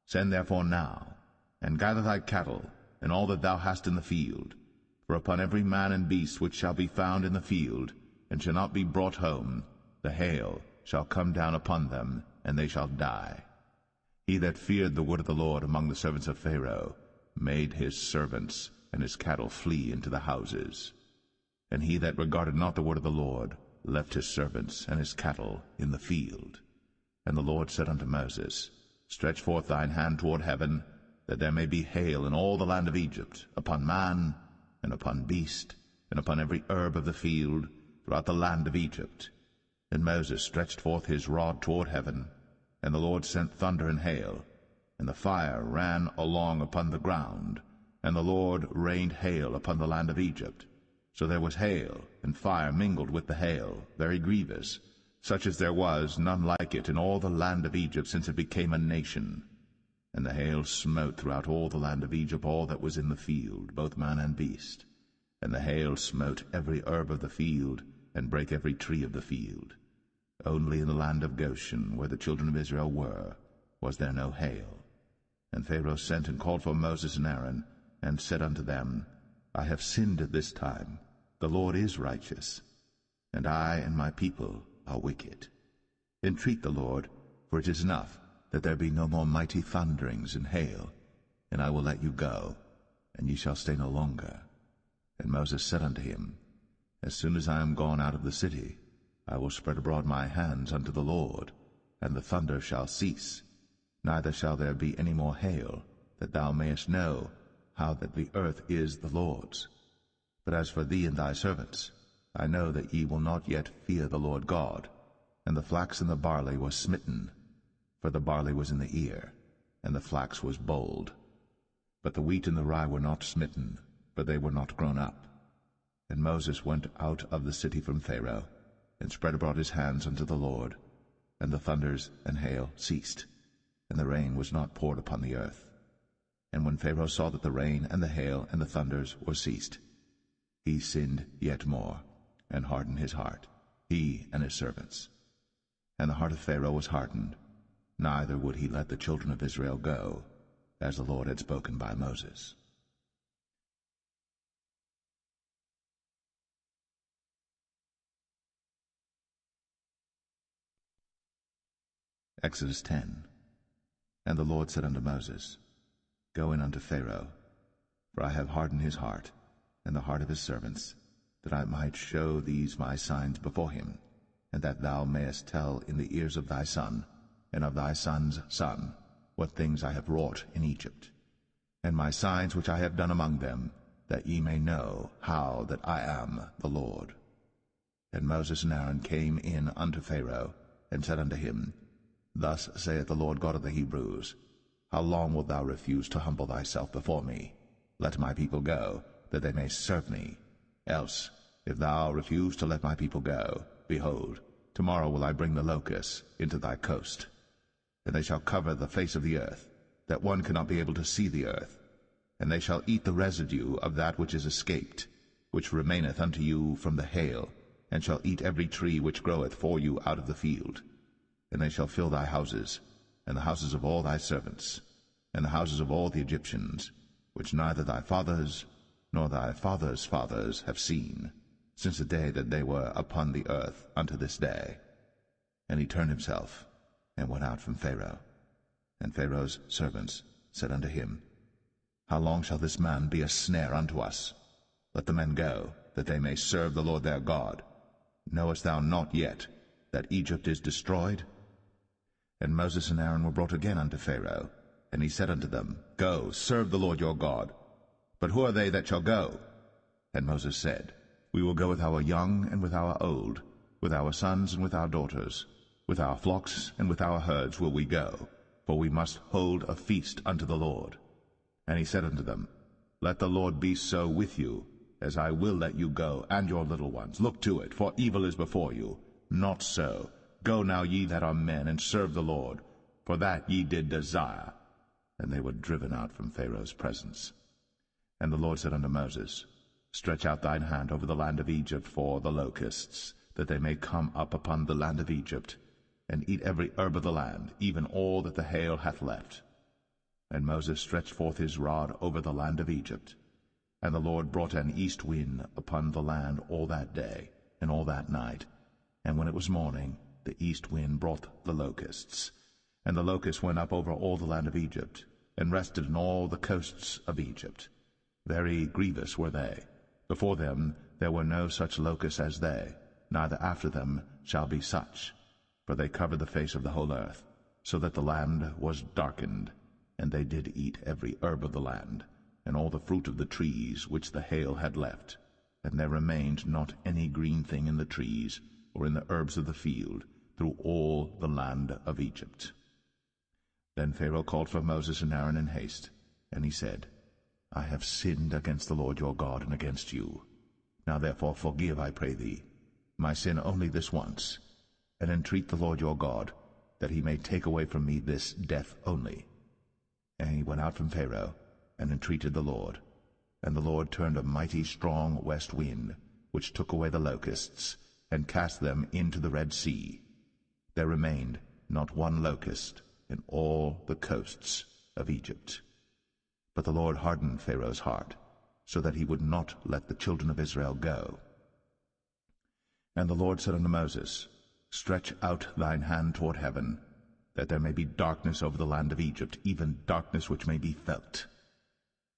Send therefore now, and gather thy cattle, and all that thou hast in the field. For upon every man and beast which shall be found in the field, and shall not be brought home, the hail shall come down upon them, and they shall die. He that feared the word of the Lord among the servants of Pharaoh made his servants and his cattle flee into the houses. And he that regarded not the word of the Lord left his servants and his cattle in the field. And the Lord said unto Moses, Stretch forth thine hand toward heaven, that there may be hail in all the land of Egypt, upon man, and upon beast, and upon every herb of the field, throughout the land of Egypt. And Moses stretched forth his rod toward heaven, and the Lord sent thunder and hail, and the fire ran along upon the ground, and the Lord rained hail upon the land of Egypt. So there was hail and fire mingled with the hail, very grievous, such as there was none like it in all the land of Egypt since it became a nation. And the hail smote throughout all the land of Egypt all that was in the field, both man and beast. And the hail smote every herb of the field, and brake every tree of the field. Only in the land of Goshen, where the children of Israel were, was there no hail. And Pharaoh sent and called for Moses and Aaron, and said unto them, I have sinned at this time. The Lord is righteous, and I and my people are wicked. Entreat the Lord, for it is enough that there be no more mighty thunderings and hail, and I will let you go, and ye shall stay no longer. And Moses said unto him, As soon as I am gone out of the city, I will spread abroad my hands unto the Lord, and the thunder shall cease, neither shall there be any more hail, that thou mayest know how that the earth is the Lord's. But as for thee and thy servants, I know that ye will not yet fear the Lord God. And the flax and the barley was smitten, for the barley was in the ear, and the flax was bold. But the wheat and the rye were not smitten, for they were not grown up. And Moses went out of the city from Pharaoh, and spread abroad his hands unto the Lord, and the thunders and hail ceased, and the rain was not poured upon the earth. And when Pharaoh saw that the rain and the hail and the thunders were ceased, he sinned yet more, and hardened his heart, he and his servants. And the heart of Pharaoh was hardened, neither would he let the children of Israel go, as the Lord had spoken by Moses. Exodus 10. And the Lord said unto Moses, Go in unto Pharaoh, for I have hardened his heart, and the heart of his servants, that I might show these my signs before him, and that thou mayest tell in the ears of thy son, and of thy son's son, what things I have wrought in Egypt, and my signs which I have done among them, that ye may know how that I am the Lord. And Moses and Aaron came in unto Pharaoh, and said unto him, Thus saith the Lord God of the Hebrews, How long wilt thou refuse to humble thyself before me? Let my people go, that they may serve me. Else, if thou refuse to let my people go, behold, tomorrow will I bring the locusts into thy coast. And they shall cover the face of the earth, that one cannot be able to see the earth. And they shall eat the residue of that which is escaped, which remaineth unto you from the hail, and shall eat every tree which groweth for you out of the field. And they shall fill thy houses, and the houses of all thy servants, and the houses of all the Egyptians, which neither thy fathers nor thy fathers' fathers have seen, since the day that they were upon the earth unto this day. And he turned himself, and went out from Pharaoh. And Pharaoh's servants said unto him, How long shall this man be a snare unto us? Let the men go, that they may serve the Lord their God. Knowest thou not yet that Egypt is destroyed? And Moses and Aaron were brought again unto Pharaoh, and he said unto them, Go, serve the Lord your God. But who are they that shall go? And Moses said, We will go with our young and with our old, with our sons and with our daughters, with our flocks and with our herds will we go, for we must hold a feast unto the Lord. And he said unto them, Let the Lord be so with you, as I will let you go, and your little ones. Look to it, for evil is before you. Not so. Go now, ye that are men, and serve the Lord, for that ye did desire. And they were driven out from Pharaoh's presence. And the Lord said unto Moses, Stretch out thine hand over the land of Egypt for the locusts, that they may come up upon the land of Egypt, and eat every herb of the land, even all that the hail hath left. And Moses stretched forth his rod over the land of Egypt. And the Lord brought an east wind upon the land all that day, and all that night. And when it was morning, the east wind brought the locusts. And the locusts went up over all the land of Egypt, and rested in all the coasts of Egypt. Very grievous were they. Before them there were no such locusts as they, neither after them shall be such. For they covered the face of the whole earth, so that the land was darkened. And they did eat every herb of the land, and all the fruit of the trees which the hail had left. And there remained not any green thing in the trees, or in the herbs of the field, through all the land of Egypt. Then Pharaoh called for Moses and Aaron in haste, and he said, I have sinned against the Lord your God, and against you. Now therefore forgive, I pray thee, my sin only this once, and entreat the Lord your God, that he may take away from me this death only. And he went out from Pharaoh, and entreated the Lord. And the Lord turned a mighty strong west wind, which took away the locusts, and cast them into the Red Sea. There remained not one locust in all the coasts of Egypt. But the Lord hardened Pharaoh's heart, so that he would not let the children of Israel go. And the Lord said unto Moses, Stretch out thine hand toward heaven, that there may be darkness over the land of Egypt, even darkness which may be felt.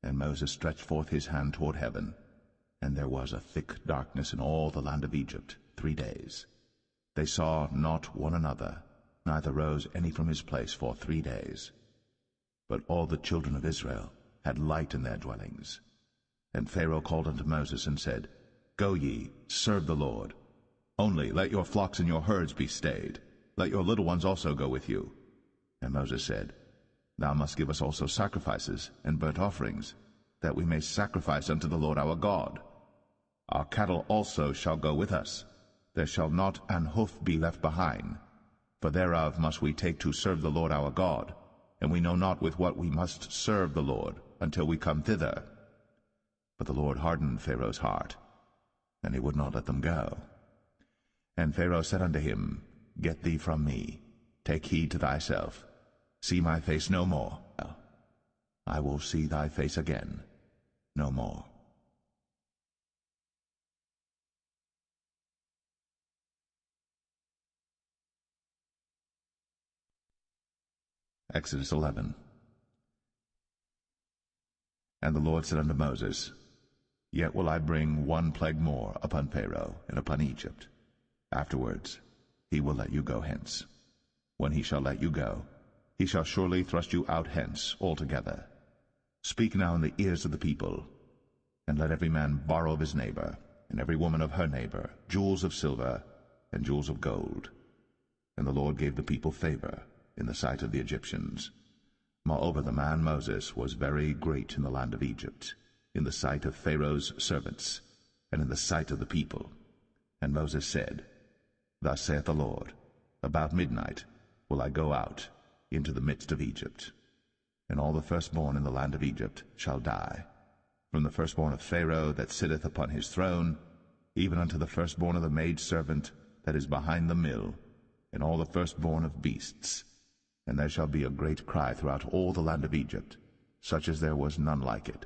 And Moses stretched forth his hand toward heaven, and there was a thick darkness in all the land of Egypt 3 days. They saw not one another, neither rose any from his place for 3 days. But all the children of Israel had light in their dwellings. And Pharaoh called unto Moses, and said, Go ye, serve the Lord. Only let your flocks and your herds be stayed. Let your little ones also go with you. And Moses said, Thou must give us also sacrifices and burnt offerings, that we may sacrifice unto the Lord our God. Our cattle also shall go with us. There shall not an hoof be left behind, for thereof must we take to serve the Lord our God, and we know not with what we must serve the Lord until we come thither. But the Lord hardened Pharaoh's heart, and he would not let them go. And Pharaoh said unto him, Get thee from me, take heed to thyself, see my face no more. I will see thy face again no more. Exodus 11. And the Lord said unto Moses, Yet will I bring one plague more upon Pharaoh and upon Egypt. Afterwards he will let you go hence. When he shall let you go, he shall surely thrust you out hence altogether. Speak now in the ears of the people, and let every man borrow of his neighbor, and every woman of her neighbor, jewels of silver and jewels of gold. And the Lord gave the people favor in the sight of the Egyptians. Moreover, the man Moses was very great in the land of Egypt, in the sight of Pharaoh's servants, and in the sight of the people. And Moses said, Thus saith the Lord, About midnight will I go out into the midst of Egypt. And all the firstborn in the land of Egypt shall die, from the firstborn of Pharaoh that sitteth upon his throne, even unto the firstborn of the maidservant that is behind the mill, and all the firstborn of beasts. And there shall be a great cry throughout all the land of Egypt, such as there was none like it,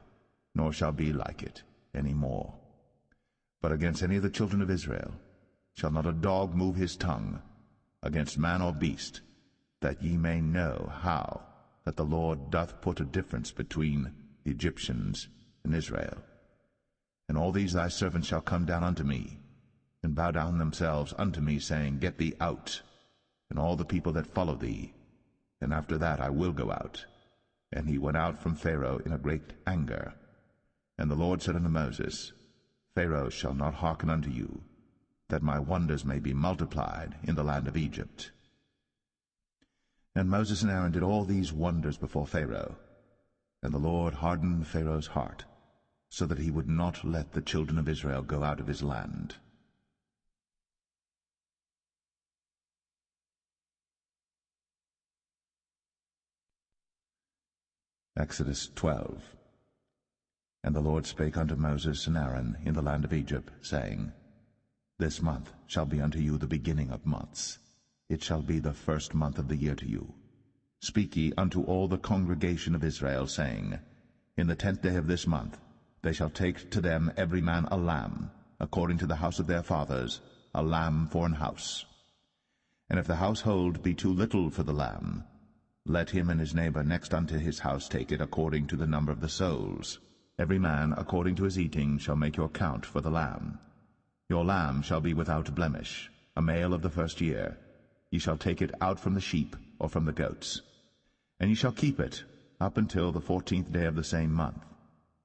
nor shall be like it any more. But against any of the children of Israel shall not a dog move his tongue, against man or beast, that ye may know how that the Lord doth put a difference between the Egyptians and Israel. And all these thy servants shall come down unto me, and bow down themselves unto me, saying, Get thee out, and all the people that follow thee, and after that I will go out. And he went out from Pharaoh in a great anger. And the Lord said unto Moses, Pharaoh shall not hearken unto you, that my wonders may be multiplied in the land of Egypt. And Moses and Aaron did all these wonders before Pharaoh. And the Lord hardened Pharaoh's heart, so that he would not let the children of Israel go out of his land. Exodus 12. And the Lord spake unto Moses and Aaron in the land of Egypt, saying, This month shall be unto you the beginning of months. It shall be the first month of the year to you. Speak ye unto all the congregation of Israel, saying, In the 10th day of this month they shall take to them every man a lamb, according to the house of their fathers, a lamb for an house. And if the household be too little for the lamb, let him and his neighbor next unto his house take it according to the number of the souls. Every man according to his eating shall make your count for the lamb. Your lamb shall be without blemish, a male of the first year. Ye shall take it out from the sheep or from the goats. And ye shall keep it up until the 14th day of the same month.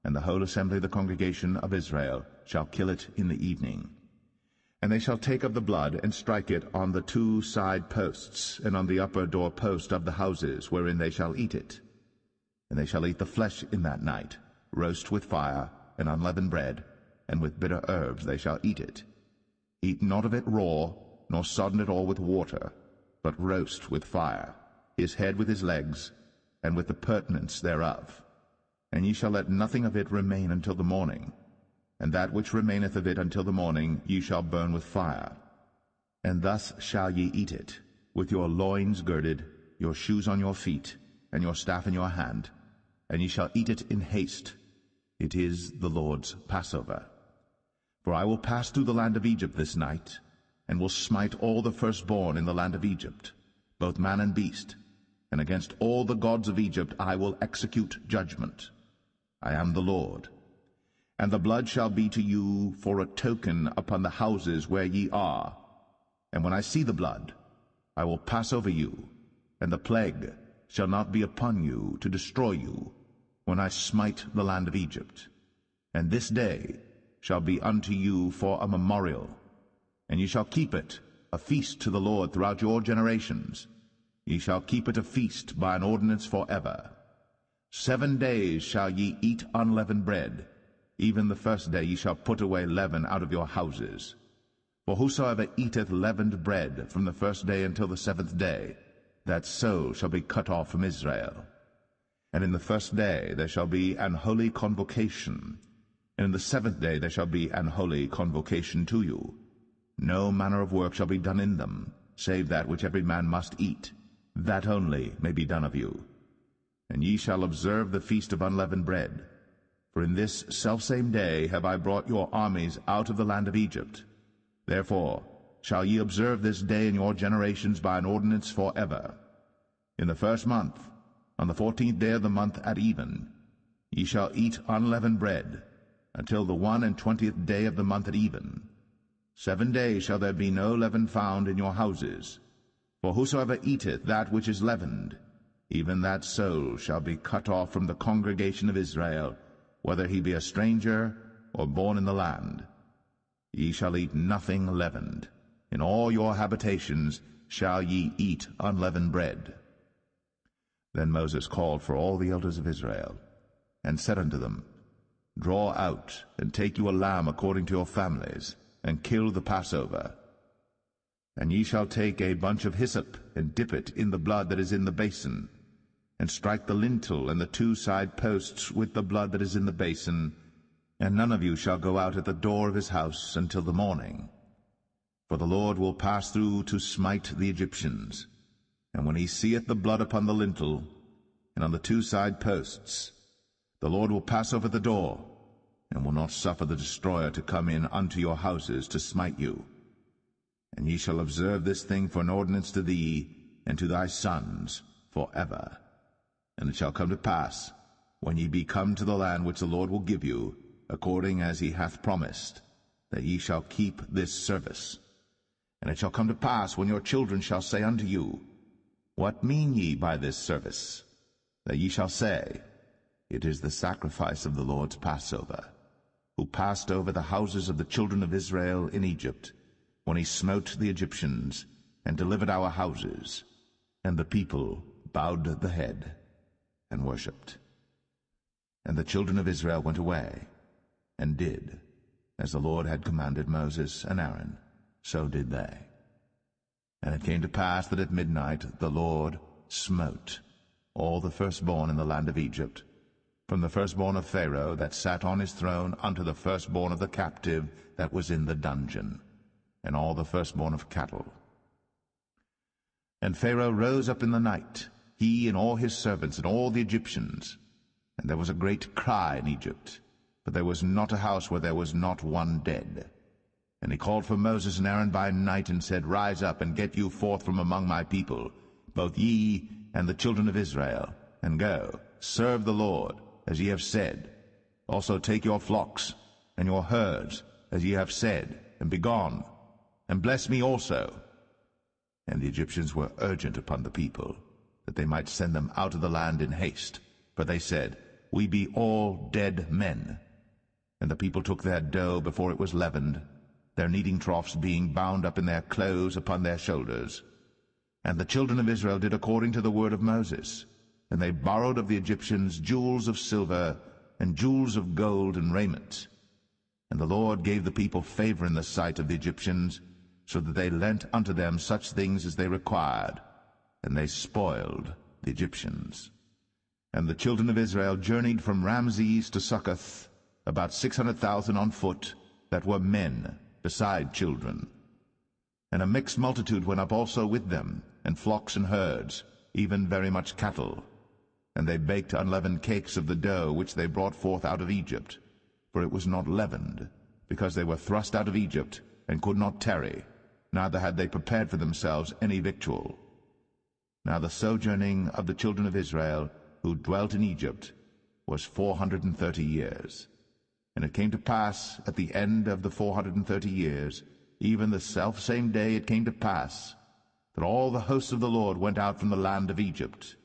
And the whole assembly of the congregation of Israel shall kill it in the evening. And they shall take of the blood, and strike it on the 2 side posts, and on the upper door post of the houses wherein they shall eat it. And they shall eat the flesh in that night, roast with fire, and unleavened bread, and with bitter herbs they shall eat it. Eat not of it raw, nor sodden it all with water, but roast with fire, his head with his legs, and with the purtenance thereof. And ye shall let nothing of it remain until the morning, and that which remaineth of it until the morning ye shall burn with fire. And thus shall ye eat it, with your loins girded, your shoes on your feet, and your staff in your hand, and ye shall eat it in haste. It is the Lord's Passover. For I will pass through the land of Egypt this night, and will smite all the firstborn in the land of Egypt, both man and beast, and against all the gods of Egypt I will execute judgment. I am the Lord. And the blood shall be to you for a token upon the houses where ye are. And when I see the blood, I will pass over you, and the plague shall not be upon you to destroy you, when I smite the land of Egypt. And this day shall be unto you for a memorial, and ye shall keep it a feast to the Lord throughout your generations. Ye shall keep it a feast by an ordinance forever. 7 days shall ye eat unleavened bread. Even the first day ye shall put away leaven out of your houses. For whosoever eateth leavened bread from the first day until the 7th day, that soul shall be cut off from Israel. And in the first day there shall be an holy convocation, and in the 7th day there shall be an holy convocation to you. No manner of work shall be done in them, save that which every man must eat, that only may be done of you. And ye shall observe the feast of unleavened bread. For in this selfsame day have I brought your armies out of the land of Egypt. Therefore shall ye observe this day in your generations by an ordinance forever. In the 1st month, on the 14th day of the month at even, ye shall eat unleavened bread, until the 21st day of the month at even. 7 days shall there be no leaven found in your houses. For whosoever eateth that which is leavened, even that soul shall be cut off from the congregation of Israel, whether he be a stranger or born in the land. Ye shall eat nothing leavened. In all your habitations shall ye eat unleavened bread. Then Moses called for all the elders of Israel, and said unto them, Draw out, and take you a lamb according to your families, and kill the Passover. And ye shall take a bunch of hyssop, and dip it in the blood that is in the basin, and strike the lintel and the 2 side posts with the blood that is in the basin, and none of you shall go out at the door of his house until the morning. For the Lord will pass through to smite the Egyptians. And when he seeth the blood upon the lintel, and on the 2 side posts, the Lord will pass over the door, and will not suffer the destroyer to come in unto your houses to smite you. And ye shall observe this thing for an ordinance to thee, and to thy sons, for ever. And it shall come to pass, when ye be come to the land which the Lord will give you, according as he hath promised, that ye shall keep this service. And it shall come to pass, when your children shall say unto you, What mean ye by this service? That ye shall say, It is the sacrifice of the Lord's Passover, who passed over the houses of the children of Israel in Egypt, when he smote the Egyptians, and delivered our houses. And the people bowed the head, and worshipped. And the children of Israel went away, and did, as the Lord had commanded Moses and Aaron, so did they. And it came to pass that at midnight the Lord smote all the firstborn in the land of Egypt, from the firstborn of Pharaoh that sat on his throne unto the firstborn of the captive that was in the dungeon, and all the firstborn of cattle. And Pharaoh rose up in the night, he and all his servants and all the Egyptians, and there was a great cry in Egypt, but there was not a house where there was not one dead. And he called for Moses and Aaron by night, and said, Rise up, and get you forth from among my people, both ye and the children of Israel, and go, serve the Lord, as ye have said. Also take your flocks and your herds, as ye have said, and be gone, and bless me also. And the Egyptians were urgent upon the people, that they might send them out of the land in haste. For they said, We be all dead men. And the people took their dough before it was leavened, their kneading troughs being bound up in their clothes upon their shoulders. And the children of Israel did according to the word of Moses. And they borrowed of the Egyptians jewels of silver, and jewels of gold and raiment. And the Lord gave the people favor in the sight of the Egyptians, so that they lent unto them such things as they required, and they spoiled the Egyptians. And the children of Israel journeyed from Ramses to Succoth, about 600,000 on foot, that were men, beside children. And a mixed multitude went up also with them, and flocks and herds, even very much cattle. And they baked unleavened cakes of the dough which they brought forth out of Egypt, for it was not leavened, because they were thrust out of Egypt, and could not tarry, neither had they prepared for themselves any victual. Now the sojourning of the children of Israel, who dwelt in Egypt, was 430 years. And it came to pass at the end of the 430 years, even the selfsame day it came to pass, that all the hosts of the Lord went out from the land of Egypt.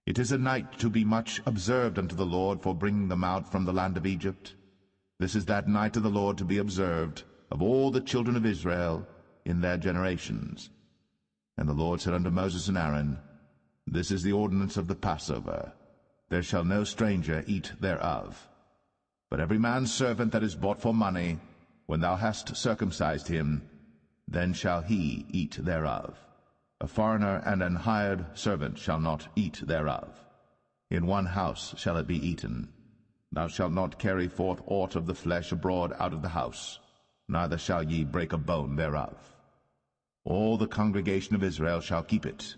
It is a night to be much observed unto the Lord for bringing them out from the land of Egypt. This is that night of the Lord to be observed of all the children of Israel in their generations. And the Lord said unto Moses and Aaron, This is the ordinance of the Passover. There shall no stranger eat thereof. But every man's servant that is bought for money, when thou hast circumcised him, then shall he eat thereof. A foreigner and an hired servant shall not eat thereof. In one house shall it be eaten. Thou shalt not carry forth aught of the flesh abroad out of the house, neither shall ye break a bone thereof. All the congregation of Israel shall keep it.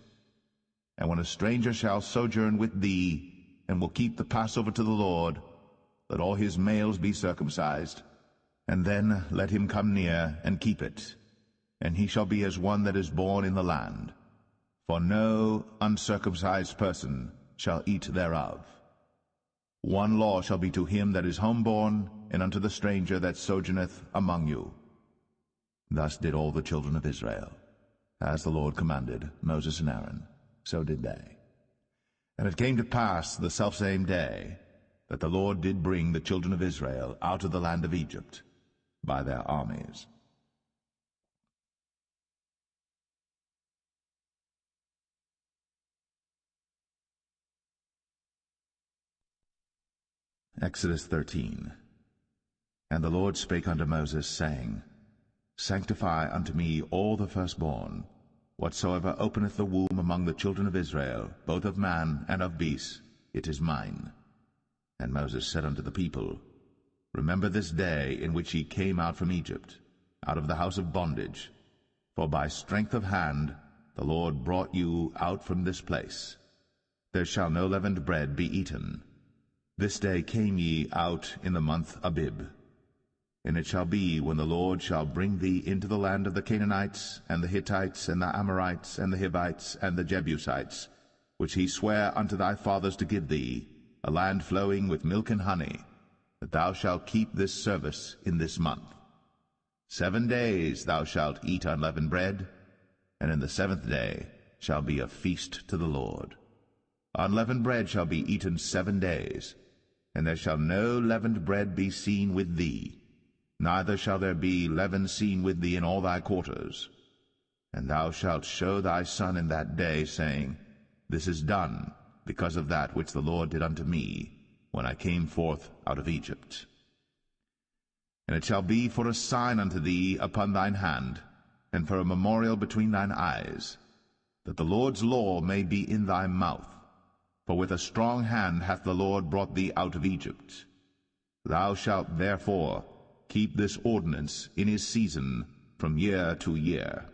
And when a stranger shall sojourn with thee, and will keep the Passover to the Lord, let all his males be circumcised, and then let him come near and keep it, and he shall be as one that is born in the land. For no uncircumcised person shall eat thereof. One law shall be to him that is homeborn, and unto the stranger that sojourneth among you. Thus did all the children of Israel, as the Lord commanded Moses and Aaron, so did they. And it came to pass the selfsame day, that the Lord did bring the children of Israel out of the land of Egypt by their armies. Exodus 13. And the Lord spake unto Moses, saying, Sanctify unto me all the firstborn, Whatsoever openeth the womb among the children of Israel, both of man and of beast, it is mine. And Moses said unto the people, Remember this day in which ye came out from Egypt, out of the house of bondage. For by strength of hand the Lord brought you out from this place. There shall no leavened bread be eaten. This day came ye out in the month Abib. And it shall be, when the Lord shall bring thee into the land of the Canaanites, and the Hittites, and the Amorites, and the Hivites, and the Jebusites, which he sware unto thy fathers to give thee, a land flowing with milk and honey, that thou shalt keep this service in this month. 7 days thou shalt eat unleavened bread, and in the 7th day shall be a feast to the Lord. Unleavened bread shall be eaten 7 days, and there shall no leavened bread be seen with thee, neither shall there be leaven seen with thee in all thy quarters. And thou shalt show thy son in that day, saying, This is done because of that which the Lord did unto me, when I came forth out of Egypt. And it shall be for a sign unto thee upon thine hand, and for a memorial between thine eyes, that the Lord's law may be in thy mouth. For with a strong hand hath the Lord brought thee out of Egypt. Thou shalt therefore keep this ordinance in his season from year to year.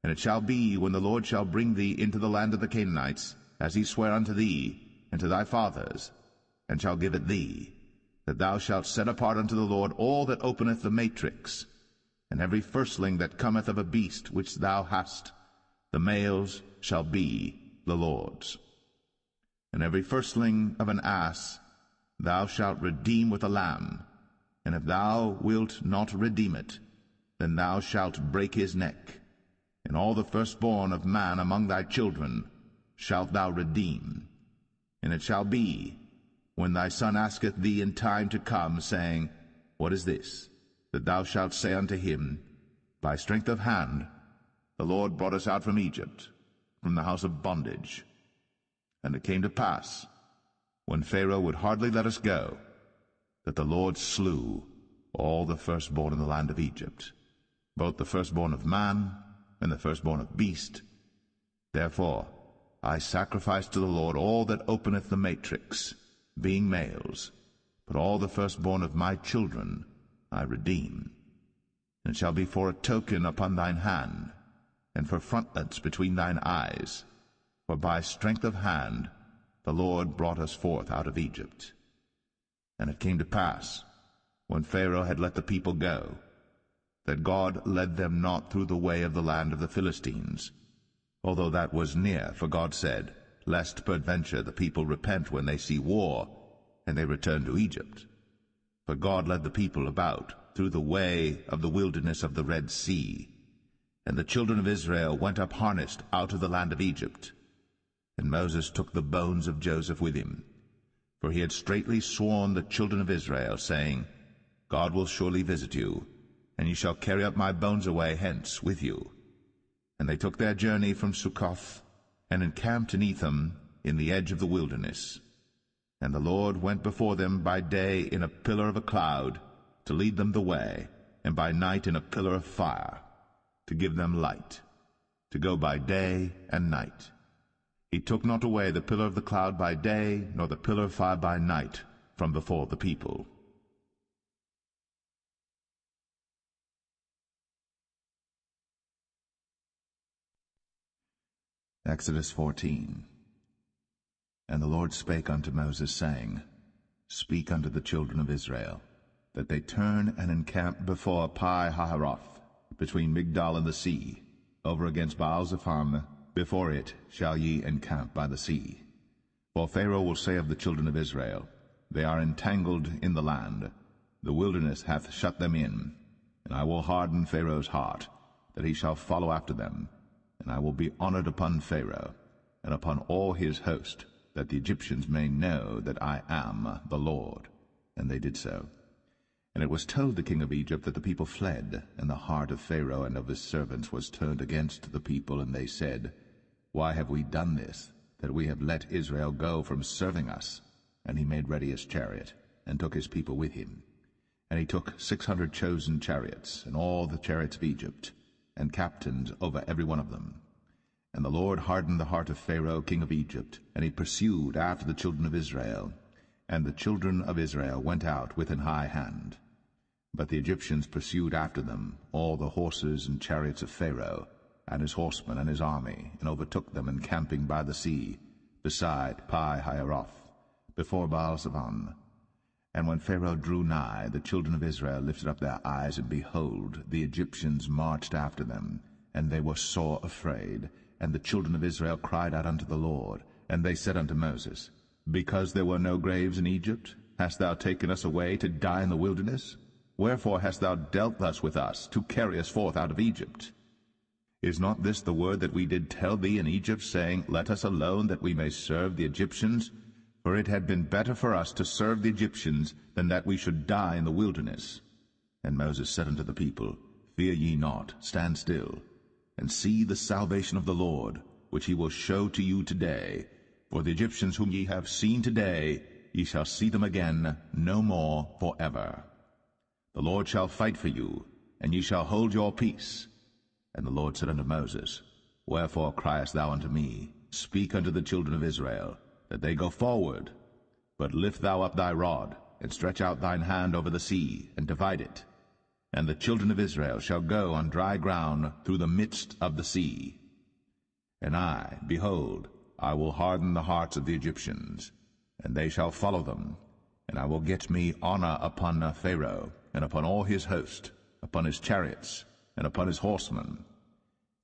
And it shall be, when the Lord shall bring thee into the land of the Canaanites, as he sware unto thee and to thy fathers, and shall give it thee, that thou shalt set apart unto the Lord all that openeth the matrix, and every firstling that cometh of a beast which thou hast, the males shall be the Lord's. And every firstling of an ass thou shalt redeem with a lamb, and if thou wilt not redeem it, then thou shalt break his neck. And all the firstborn of man among thy children shalt thou redeem. And it shall be, when thy son asketh thee in time to come, saying, What is this? That thou shalt say unto him, By strength of hand the Lord brought us out from Egypt, from the house of bondage. And it came to pass, when Pharaoh would hardly let us go, that the Lord slew all the firstborn in the land of Egypt, both the firstborn of man and the firstborn of beast. Therefore I sacrifice to the Lord all that openeth the matrix, being males, but all the firstborn of my children I redeem. And it shall be for a token upon thine hand, and for frontlets between thine eyes, for by strength of hand the Lord brought us forth out of Egypt. And it came to pass, when Pharaoh had let the people go, that God led them not through the way of the land of the Philistines, although that was near, for God said, Lest peradventure the people repent when they see war, and they return to Egypt. But God led the people about through the way of the wilderness of the Red Sea, and the children of Israel went up harnessed out of the land of Egypt. And Moses took the bones of Joseph with him, for he had straitly sworn the children of Israel, saying, God will surely visit you, and ye shall carry up my bones away hence with you. And they took their journey from Succoth, and encamped in Etham in the edge of the wilderness. And the Lord went before them by day in a pillar of a cloud, to lead them the way, and by night in a pillar of fire, to give them light, to go by day and night. He took not away the pillar of the cloud by day, nor the pillar of fire by night, from before the people. Exodus 14. And the Lord spake unto Moses, saying, Speak unto the children of Israel, that they turn and encamp before Pi-hahiroth, between Migdol and the sea, over against Baal-zephon. Before it shall ye encamp by the sea. For Pharaoh will say of the children of Israel, They are entangled in the land, the wilderness hath shut them in. And I will harden Pharaoh's heart, that he shall follow after them. And I will be honored upon Pharaoh, and upon all his host, that the Egyptians may know that I am the Lord. And they did so. And it was told the king of Egypt that the people fled, and the heart of Pharaoh and of his servants was turned against the people, and they said, Why have we done this, that we have let Israel go from serving us? And he made ready his chariot, and took his people with him. And he took 600 chosen chariots, and all the chariots of Egypt, and captains over every one of them. And the Lord hardened the heart of Pharaoh king of Egypt, and he pursued after the children of Israel. And the children of Israel went out with an high hand. But the Egyptians pursued after them, all the horses and chariots of Pharaoh, and his horsemen and his army, and overtook them encamping by the sea, beside Pi-hahiroth, before Baal-Zebon. And when Pharaoh drew nigh, the children of Israel lifted up their eyes, and behold, the Egyptians marched after them, and they were sore afraid. And the children of Israel cried out unto the Lord, and they said unto Moses, Because there were no graves in Egypt, hast thou taken us away to die in the wilderness? Wherefore hast thou dealt thus with us, to carry us forth out of Egypt? Is not this the word that we did tell thee in Egypt, saying, Let us alone, that we may serve the Egyptians? For it had been better for us to serve the Egyptians, than that we should die in the wilderness. And Moses said unto the people, Fear ye not, stand still, and see the salvation of the Lord, which he will show to you today. For the Egyptians whom ye have seen today, ye shall see them again no more forever. The Lord shall fight for you, and ye shall hold your peace. And the Lord said unto Moses, Wherefore criest thou unto me? Speak unto the children of Israel, that they go forward. But lift thou up thy rod, and stretch out thine hand over the sea, and divide it. And the children of Israel shall go on dry ground through the midst of the sea. And I, behold, I will harden the hearts of the Egyptians, and they shall follow them. And I will get me honor upon Pharaoh, and upon all his host, upon his chariots, and upon his horsemen.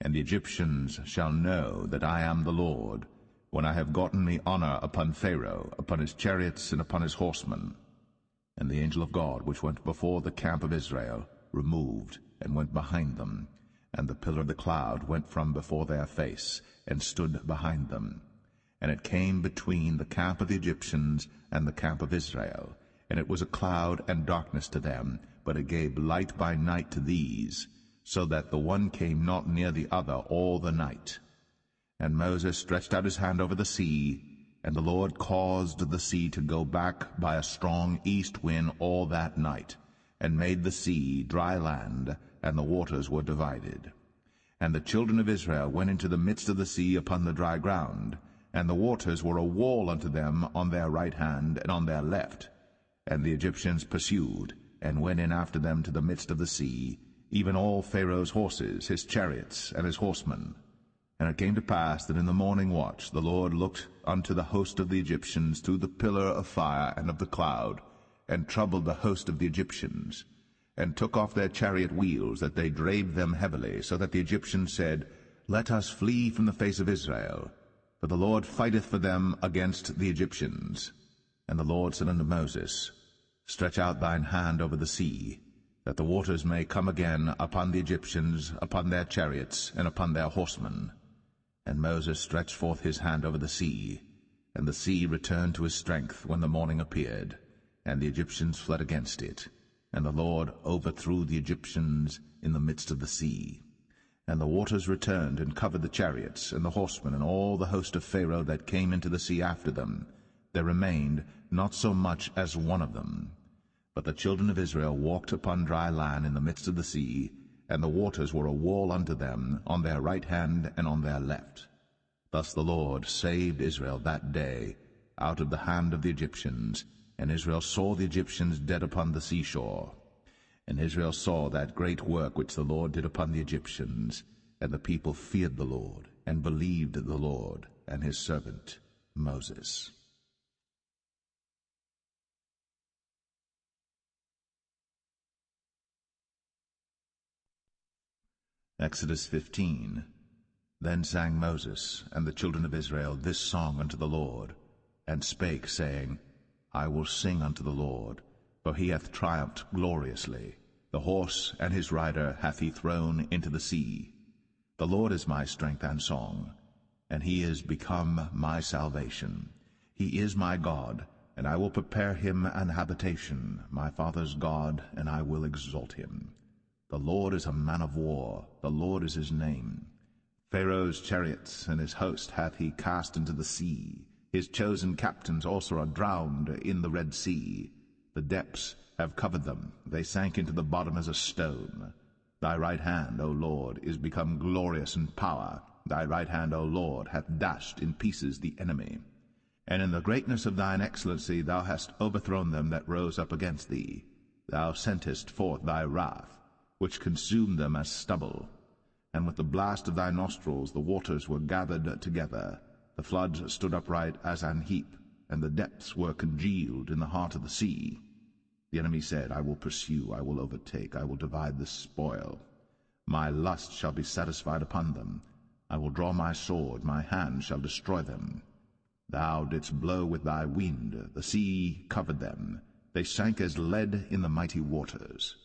And the Egyptians shall know that I am the Lord, when I have gotten me honor upon Pharaoh, upon his chariots, and upon his horsemen. And the angel of God, which went before the camp of Israel, removed, and went behind them. And the pillar of the cloud went from before their face, and stood behind them. And it came between the camp of the Egyptians and the camp of Israel. And it was a cloud and darkness to them, but it gave light by night to these, so that the one came not near the other all the night. And Moses stretched out his hand over the sea, and the Lord caused the sea to go back by a strong east wind all that night, and made the sea dry land, and the waters were divided. And the children of Israel went into the midst of the sea upon the dry ground, and the waters were a wall unto them on their right hand and on their left. And the Egyptians pursued, and went in after them to the midst of the sea, even all Pharaoh's horses, his chariots, and his horsemen. And it came to pass that in the morning watch the Lord looked unto the host of the Egyptians through the pillar of fire and of the cloud, and troubled the host of the Egyptians, and took off their chariot wheels, that they drave them heavily, so that the Egyptians said, Let us flee from the face of Israel, for the Lord fighteth for them against the Egyptians. And the Lord said unto Moses, Stretch out thine hand over the sea, that the waters may come again upon the Egyptians, upon their chariots, and upon their horsemen. And Moses stretched forth his hand over the sea, and the sea returned to his strength when the morning appeared, and the Egyptians fled against it. And the Lord overthrew the Egyptians in the midst of the sea. And the waters returned and covered the chariots, and the horsemen, and all the host of Pharaoh that came into the sea after them. There remained not so much as one of them. But the children of Israel walked upon dry land in the midst of the sea, and the waters were a wall unto them on their right hand and on their left. Thus the Lord saved Israel that day out of the hand of the Egyptians, and Israel saw the Egyptians dead upon the seashore. And Israel saw that great work which the Lord did upon the Egyptians, and the people feared the Lord, and believed the Lord and his servant Moses. Exodus 15. Then sang Moses and the children of Israel this song unto the Lord, and spake, saying, I will sing unto the Lord, for he hath triumphed gloriously. The horse and his rider hath he thrown into the sea. The Lord is my strength and song, and he is become my salvation. He is my God, and I will prepare him an habitation, my father's God, and I will exalt him. The Lord is a man of war, the Lord is his name. Pharaoh's chariots and his host hath he cast into the sea. His chosen captains also are drowned in the Red Sea. The depths have covered them, they sank into the bottom as a stone. Thy right hand, O Lord, is become glorious in power. thy right hand, O Lord, hath dashed in pieces the enemy. And in the greatness of thine excellency thou hast overthrown them that rose up against thee. Thou sentest forth thy wrath, which consumed them as stubble. And with the blast of thy nostrils the waters were gathered together. The floods stood upright as an heap, and the depths were congealed in the heart of the sea. The enemy said, I will pursue, I will overtake, I will divide the spoil. My lust shall be satisfied upon them. I will draw my sword, my hand shall destroy them. Thou didst blow with thy wind, the sea covered them. They sank as lead in the mighty waters.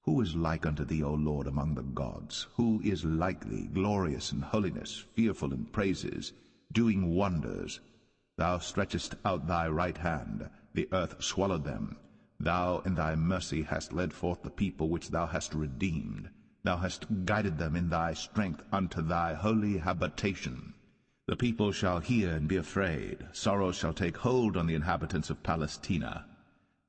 Who is like unto thee, O Lord, among the gods? Who is like thee, glorious in holiness, fearful in praises, doing wonders? Thou stretchest out thy right hand, the earth swallowed them. Thou in thy mercy hast led forth the people which thou hast redeemed. Thou hast guided them in thy strength unto thy holy habitation. The people shall hear and be afraid. Sorrow shall take hold on the inhabitants of Palestina.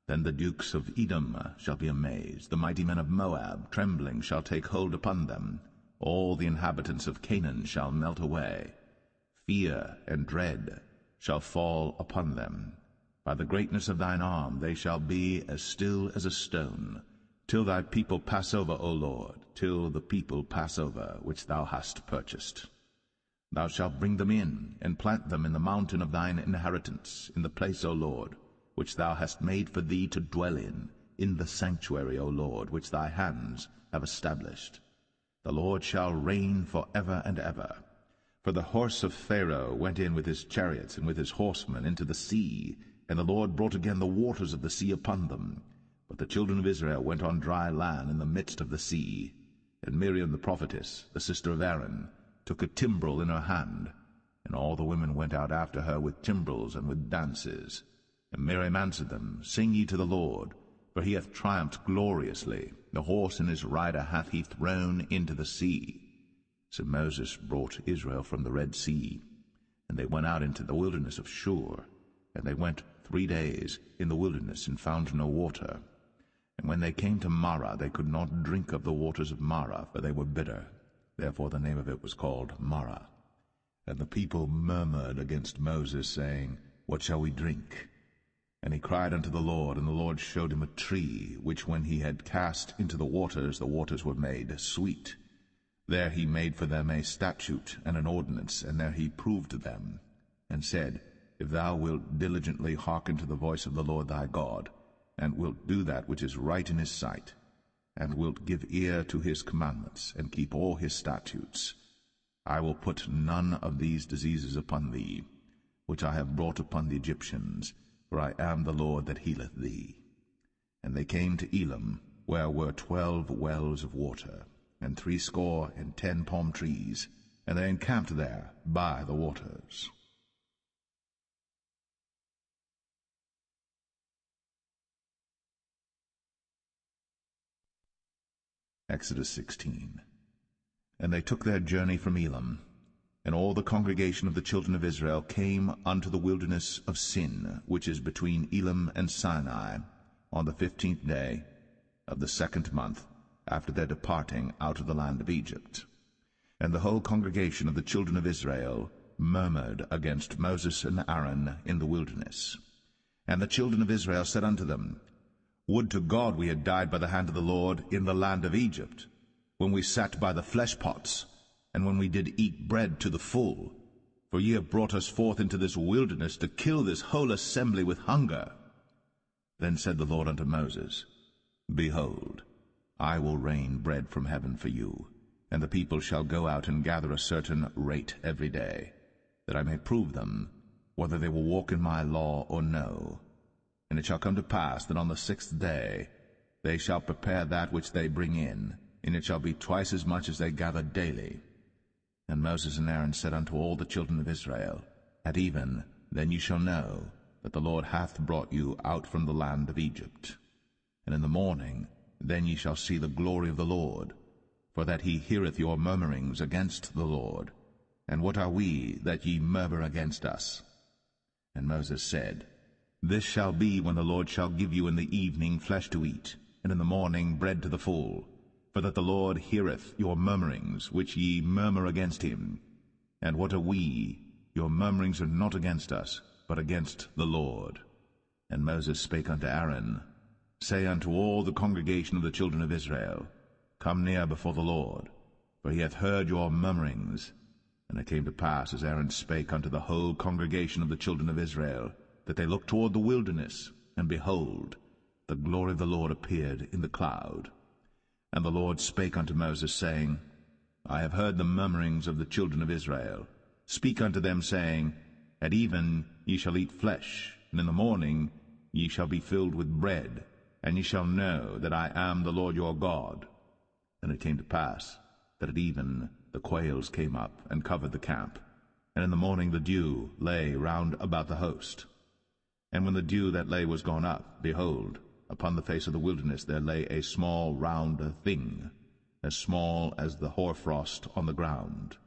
Then the dukes of Edom shall be amazed. The mighty men of Moab, trembling, shall take hold upon them. All the inhabitants of Canaan shall melt away. Fear and dread shall fall upon them. By the greatness of thine arm they shall be as still as a stone, till thy people pass over, O Lord, till the people pass over, which thou hast purchased. Thou shalt bring them in, and plant them in the mountain of thine inheritance, in the place, O Lord, which thou hast made for thee to dwell in the sanctuary, O Lord, which thy hands have established. The Lord shall reign for ever and ever. For the horse of Pharaoh went in with his chariots and with his horsemen into the sea, and the Lord brought again the waters of the sea upon them. But the children of Israel went on dry land in the midst of the sea. And Miriam the prophetess, the sister of Aaron, took a timbrel in her hand, and all the women went out after her with timbrels and with dances. And Miriam answered them, Sing ye to the Lord, for he hath triumphed gloriously. The horse and his rider hath he thrown into the sea. So Moses brought Israel from the Red Sea, and they went out into the wilderness of Shur. And they went 3 days in the wilderness, and found no water. And when they came to Marah, they could not drink of the waters of Marah, for they were bitter. Therefore the name of it was called Marah. And the people murmured against Moses, saying, What shall we drink? And he cried unto the Lord, and the Lord showed him a tree, which when he had cast into the waters were made sweet. There he made for them a statute and an ordinance, and there he proved them, and said, If thou wilt diligently hearken to the voice of the Lord thy God, and wilt do that which is right in his sight, and wilt give ear to his commandments, and keep all his statutes, I will put none of these diseases upon thee, which I have brought upon the Egyptians, for I am the Lord that healeth thee. And they came to Elim, where were 12 wells of water, and 70 palm trees, and they encamped there by the waters. Exodus 16. And they took their journey from Elim, and all the congregation of the children of Israel came unto the wilderness of Sin, which is between Elim and Sinai, on the 15th day of the 2nd month, after their departing out of the land of Egypt. And the whole congregation of the children of Israel murmured against Moses and Aaron in the wilderness. And the children of Israel said unto them, Would to God we had died by the hand of the Lord in the land of Egypt, when we sat by the flesh pots, and when we did eat bread to the full. For ye have brought us forth into this wilderness to kill this whole assembly with hunger. Then said the Lord unto Moses, Behold, I will rain bread from heaven for you, and the people shall go out and gather a certain rate every day, that I may prove them, whether they will walk in my law or no. And it shall come to pass that on the 6th day they shall prepare that which they bring in, and it shall be twice as much as they gather daily. And Moses and Aaron said unto all the children of Israel, At even then ye shall know that the Lord hath brought you out from the land of Egypt. And in the morning then ye shall see the glory of the Lord, for that he heareth your murmurings against the Lord. And what are we that ye murmur against us? And Moses said, This shall be when the Lord shall give you in the evening flesh to eat, and in the morning bread to the full, for that the Lord heareth your murmurings, which ye murmur against him. And what are we? Your murmurings are not against us, but against the Lord. And Moses spake unto Aaron, Say unto all the congregation of the children of Israel, Come near before the Lord, for he hath heard your murmurings. And it came to pass, as Aaron spake unto the whole congregation of the children of Israel, that they looked toward the wilderness, and behold, the glory of the Lord appeared in the cloud. And the Lord spake unto Moses, saying, I have heard the murmurings of the children of Israel. Speak unto them, saying, At even ye shall eat flesh, and in the morning ye shall be filled with bread, and ye shall know that I am the Lord your God. And it came to pass, that at even the quails came up, and covered the camp, and in the morning the dew lay round about the host. And when the dew that lay was gone up, behold, upon the face of the wilderness there lay a small round thing, as small as the hoarfrost on the ground.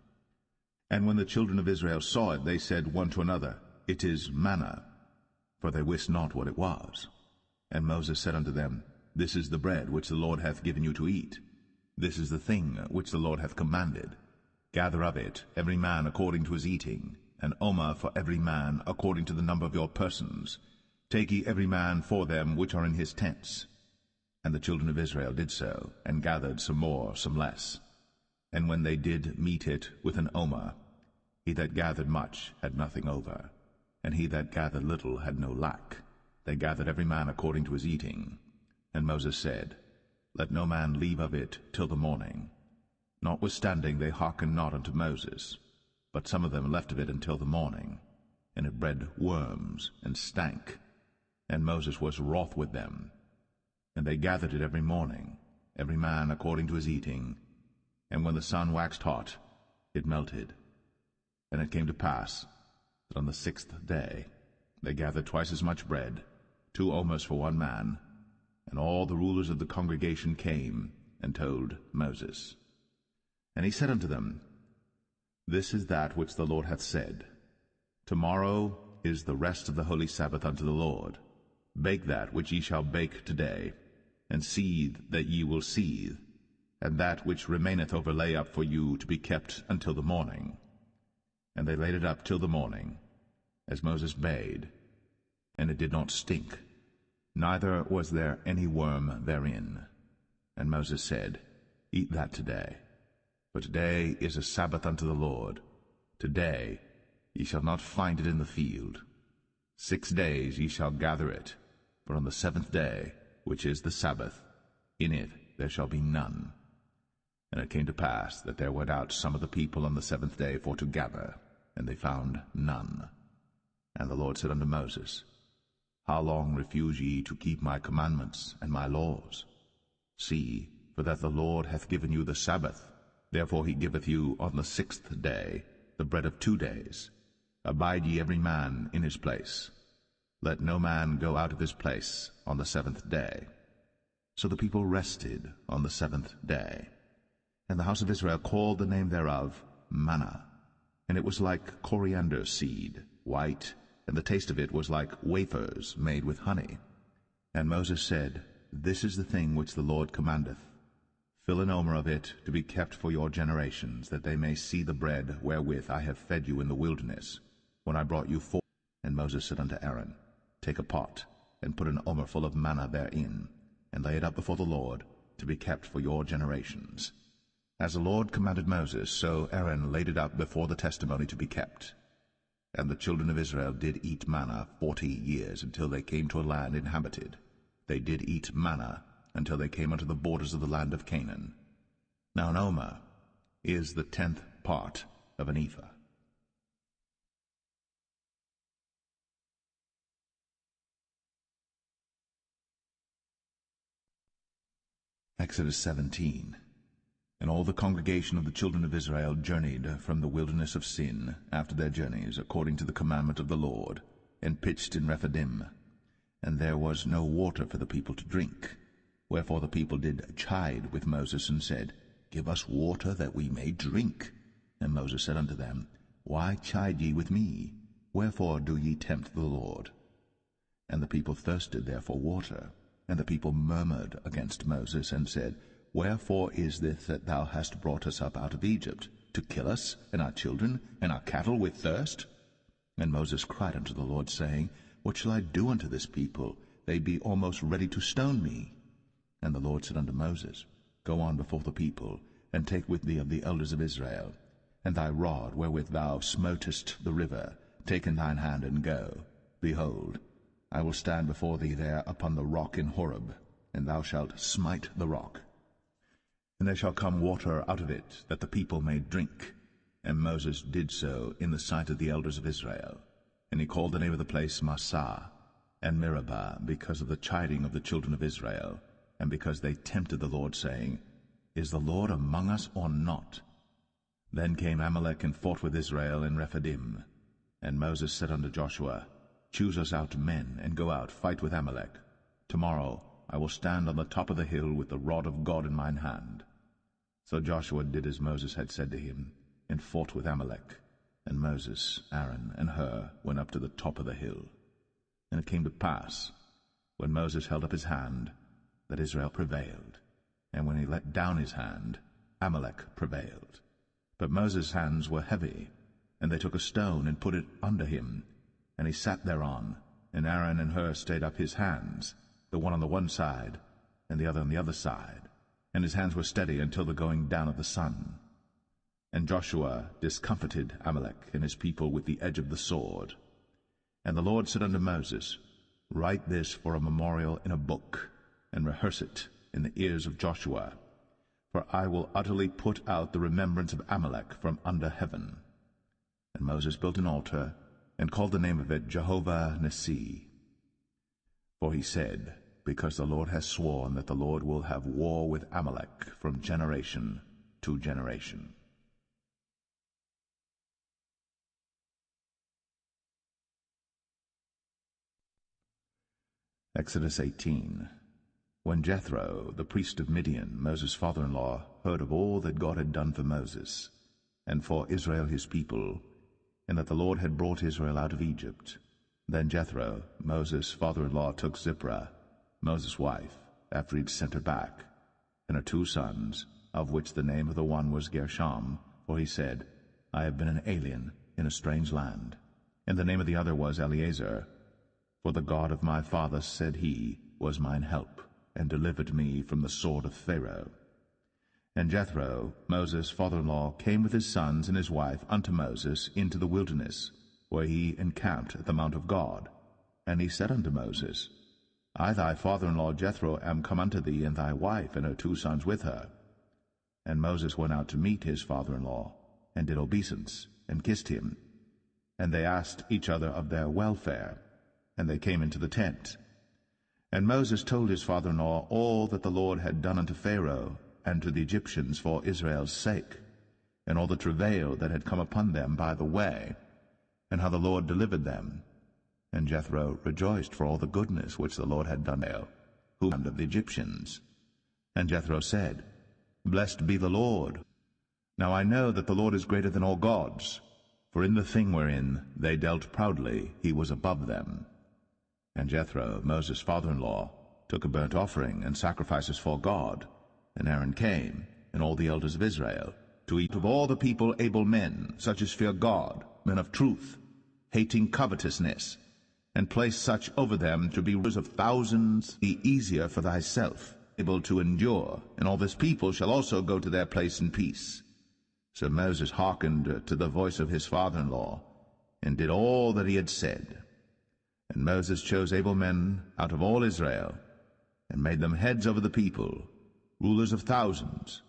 And when the children of Israel saw it, they said one to another, It is manna, for they wist not what it was. And Moses said unto them, This is the bread which the Lord hath given you to eat. This is the thing which the Lord hath commanded. Gather of it every man according to his eating, an omer for every man according to the number of your persons. Take ye every man for them which are in his tents. And the children of Israel did so, and gathered some more, some less. And when they did meet it with an omer, he that gathered much had nothing over, and he that gathered little had no lack. They gathered every man according to his eating. And Moses said, Let no man leave of it till the morning. Notwithstanding they hearkened not unto Moses, but some of them left of it until the morning, and it bred worms, and stank. And Moses was wroth with them. And they gathered it every morning, every man according to his eating. And when the sun waxed hot, it melted. And it came to pass that on the 6th day they gathered twice as much bread, 2 omers for one man. And all the rulers of the congregation came and told Moses. And he said unto them, This is that which the Lord hath said. Tomorrow is the rest of the holy Sabbath unto the Lord. Bake that which ye shall bake today, and seethe that ye will seethe, and that which remaineth over lay up for you to be kept until the morning. And they laid it up till the morning, as Moses bade, and it did not stink, neither was there any worm therein. And Moses said, Eat that today, for today is a Sabbath unto the Lord. Today ye shall not find it in the field. 6 days ye shall gather it, but on the 7th day, which is the Sabbath, in it there shall be none. And it came to pass that there went out some of the people on the 7th day for to gather, and they found none. And the Lord said unto Moses, How long refuse ye to keep my commandments and my laws? See, for that the Lord hath given you the Sabbath. Therefore he giveth you on the 6th day the bread of 2 days. Abide ye every man in his place. Let no man go out of his place on the 7th day. So the people rested on the 7th day. And the house of Israel called the name thereof manna. And it was like coriander seed, white, and the taste of it was like wafers made with honey. And Moses said, This is the thing which the Lord commandeth. Fill an omer of it to be kept for your generations, that they may see the bread wherewith I have fed you in the wilderness, when I brought you forth. And Moses said unto Aaron, Take a pot, and put an omer full of manna therein, and lay it up before the Lord, to be kept for your generations. As the Lord commanded Moses, so Aaron laid it up before the testimony to be kept. And the children of Israel did eat manna 40 years, until they came to a land inhabited. They did eat manna until they came unto the borders of the land of Canaan. Now an omer is the 10th part of an ephah. Exodus 17. And all the congregation of the children of Israel journeyed from the wilderness of Sin after their journeys, according to the commandment of the Lord, and pitched in Rephidim. And there was no water for the people to drink. Wherefore the people did chide with Moses, and said, Give us water that we may drink. And Moses said unto them, Why chide ye with me? Wherefore do ye tempt the Lord? And the people thirsted there for water. And the people murmured against Moses, and said, Wherefore is this that thou hast brought us up out of Egypt, to kill us, and our children, and our cattle with thirst? And Moses cried unto the Lord, saying, What shall I do unto this people? They be almost ready to stone me. And the Lord said unto Moses, Go on before the people, and take with thee of the elders of Israel, and thy rod wherewith thou smotest the river, take in thine hand, and go. Behold, I will stand before thee there upon the rock in Horeb, and thou shalt smite the rock. And there shall come water out of it, that the people may drink. And Moses did so in the sight of the elders of Israel. And he called the name of the place Massah and Meribah, because of the chiding of the children of Israel, and because they tempted the Lord, saying, Is the Lord among us or not? Then came Amalek and fought with Israel in Rephidim. And Moses said unto Joshua, Choose us out men, and go out, fight with Amalek. Tomorrow I will stand on the top of the hill with the rod of God in mine hand. So Joshua did as Moses had said to him, and fought with Amalek. And Moses, Aaron, and Hur went up to the top of the hill. And it came to pass, when Moses held up his hand, that Israel prevailed. And when he let down his hand, Amalek prevailed. But Moses' hands were heavy, and they took a stone and put it under him, and he sat thereon. And Aaron and Hur stayed up his hands, the one on the one side, and the other on the other side. And his hands were steady until the going down of the sun. And Joshua discomfited Amalek and his people with the edge of the sword. And the Lord said unto Moses, Write this for a memorial in a book, and rehearse it in the ears of Joshua. For I will utterly put out the remembrance of Amalek from under heaven. And Moses built an altar, and called the name of it Jehovah Nissi. For he said, Because the Lord has sworn that the Lord will have war with Amalek from generation to generation. Exodus 18. When Jethro, the priest of Midian, Moses' father-in-law, heard of all that God had done for Moses, and for Israel his people, and that the Lord had brought Israel out of Egypt, then Jethro, Moses' father-in-law, took Zipporah, Moses' wife, after he had sent her back, and her 2 sons, of which the name of the one was Gershom, for he said, I have been an alien in a strange land. And the name of the other was Eleazar, for the God of my father, said he, was mine help, and delivered me from the sword of Pharaoh. And Jethro, Moses' father-in-law, came with his sons and his wife unto Moses into the wilderness, where he encamped at the mount of God. And he said unto Moses, I thy father-in-law Jethro am come unto thee, and thy wife and her 2 sons with her. And Moses went out to meet his father-in-law, and did obeisance, and kissed him. And they asked each other of their welfare, and they came into the tent. And Moses told his father-in-law all that the Lord had done unto Pharaoh and to the Egyptians for Israel's sake, and all the travail that had come upon them by the way, and how the Lord delivered them. And Jethro rejoiced for all the goodness which the Lord had done to Pharaoh, who commanded of the Egyptians. And Jethro said, Blessed be the Lord. Now I know that the Lord is greater than all gods, for in the thing wherein they dealt proudly he was above them. And Jethro, Moses' father-in-law, took a burnt offering and sacrifices for God. And Aaron came, and all the elders of Israel, to eat of all the people able men, such as fear God, men of truth, hating covetousness, and place such over them to be rulers of thousands, be easier for thyself, able to endure, and all this people shall also go to their place in peace. So Moses hearkened to the voice of his father-in-law, and did all that he had said. And Moses chose able men out of all Israel, and made them heads over the people, rulers of thousands,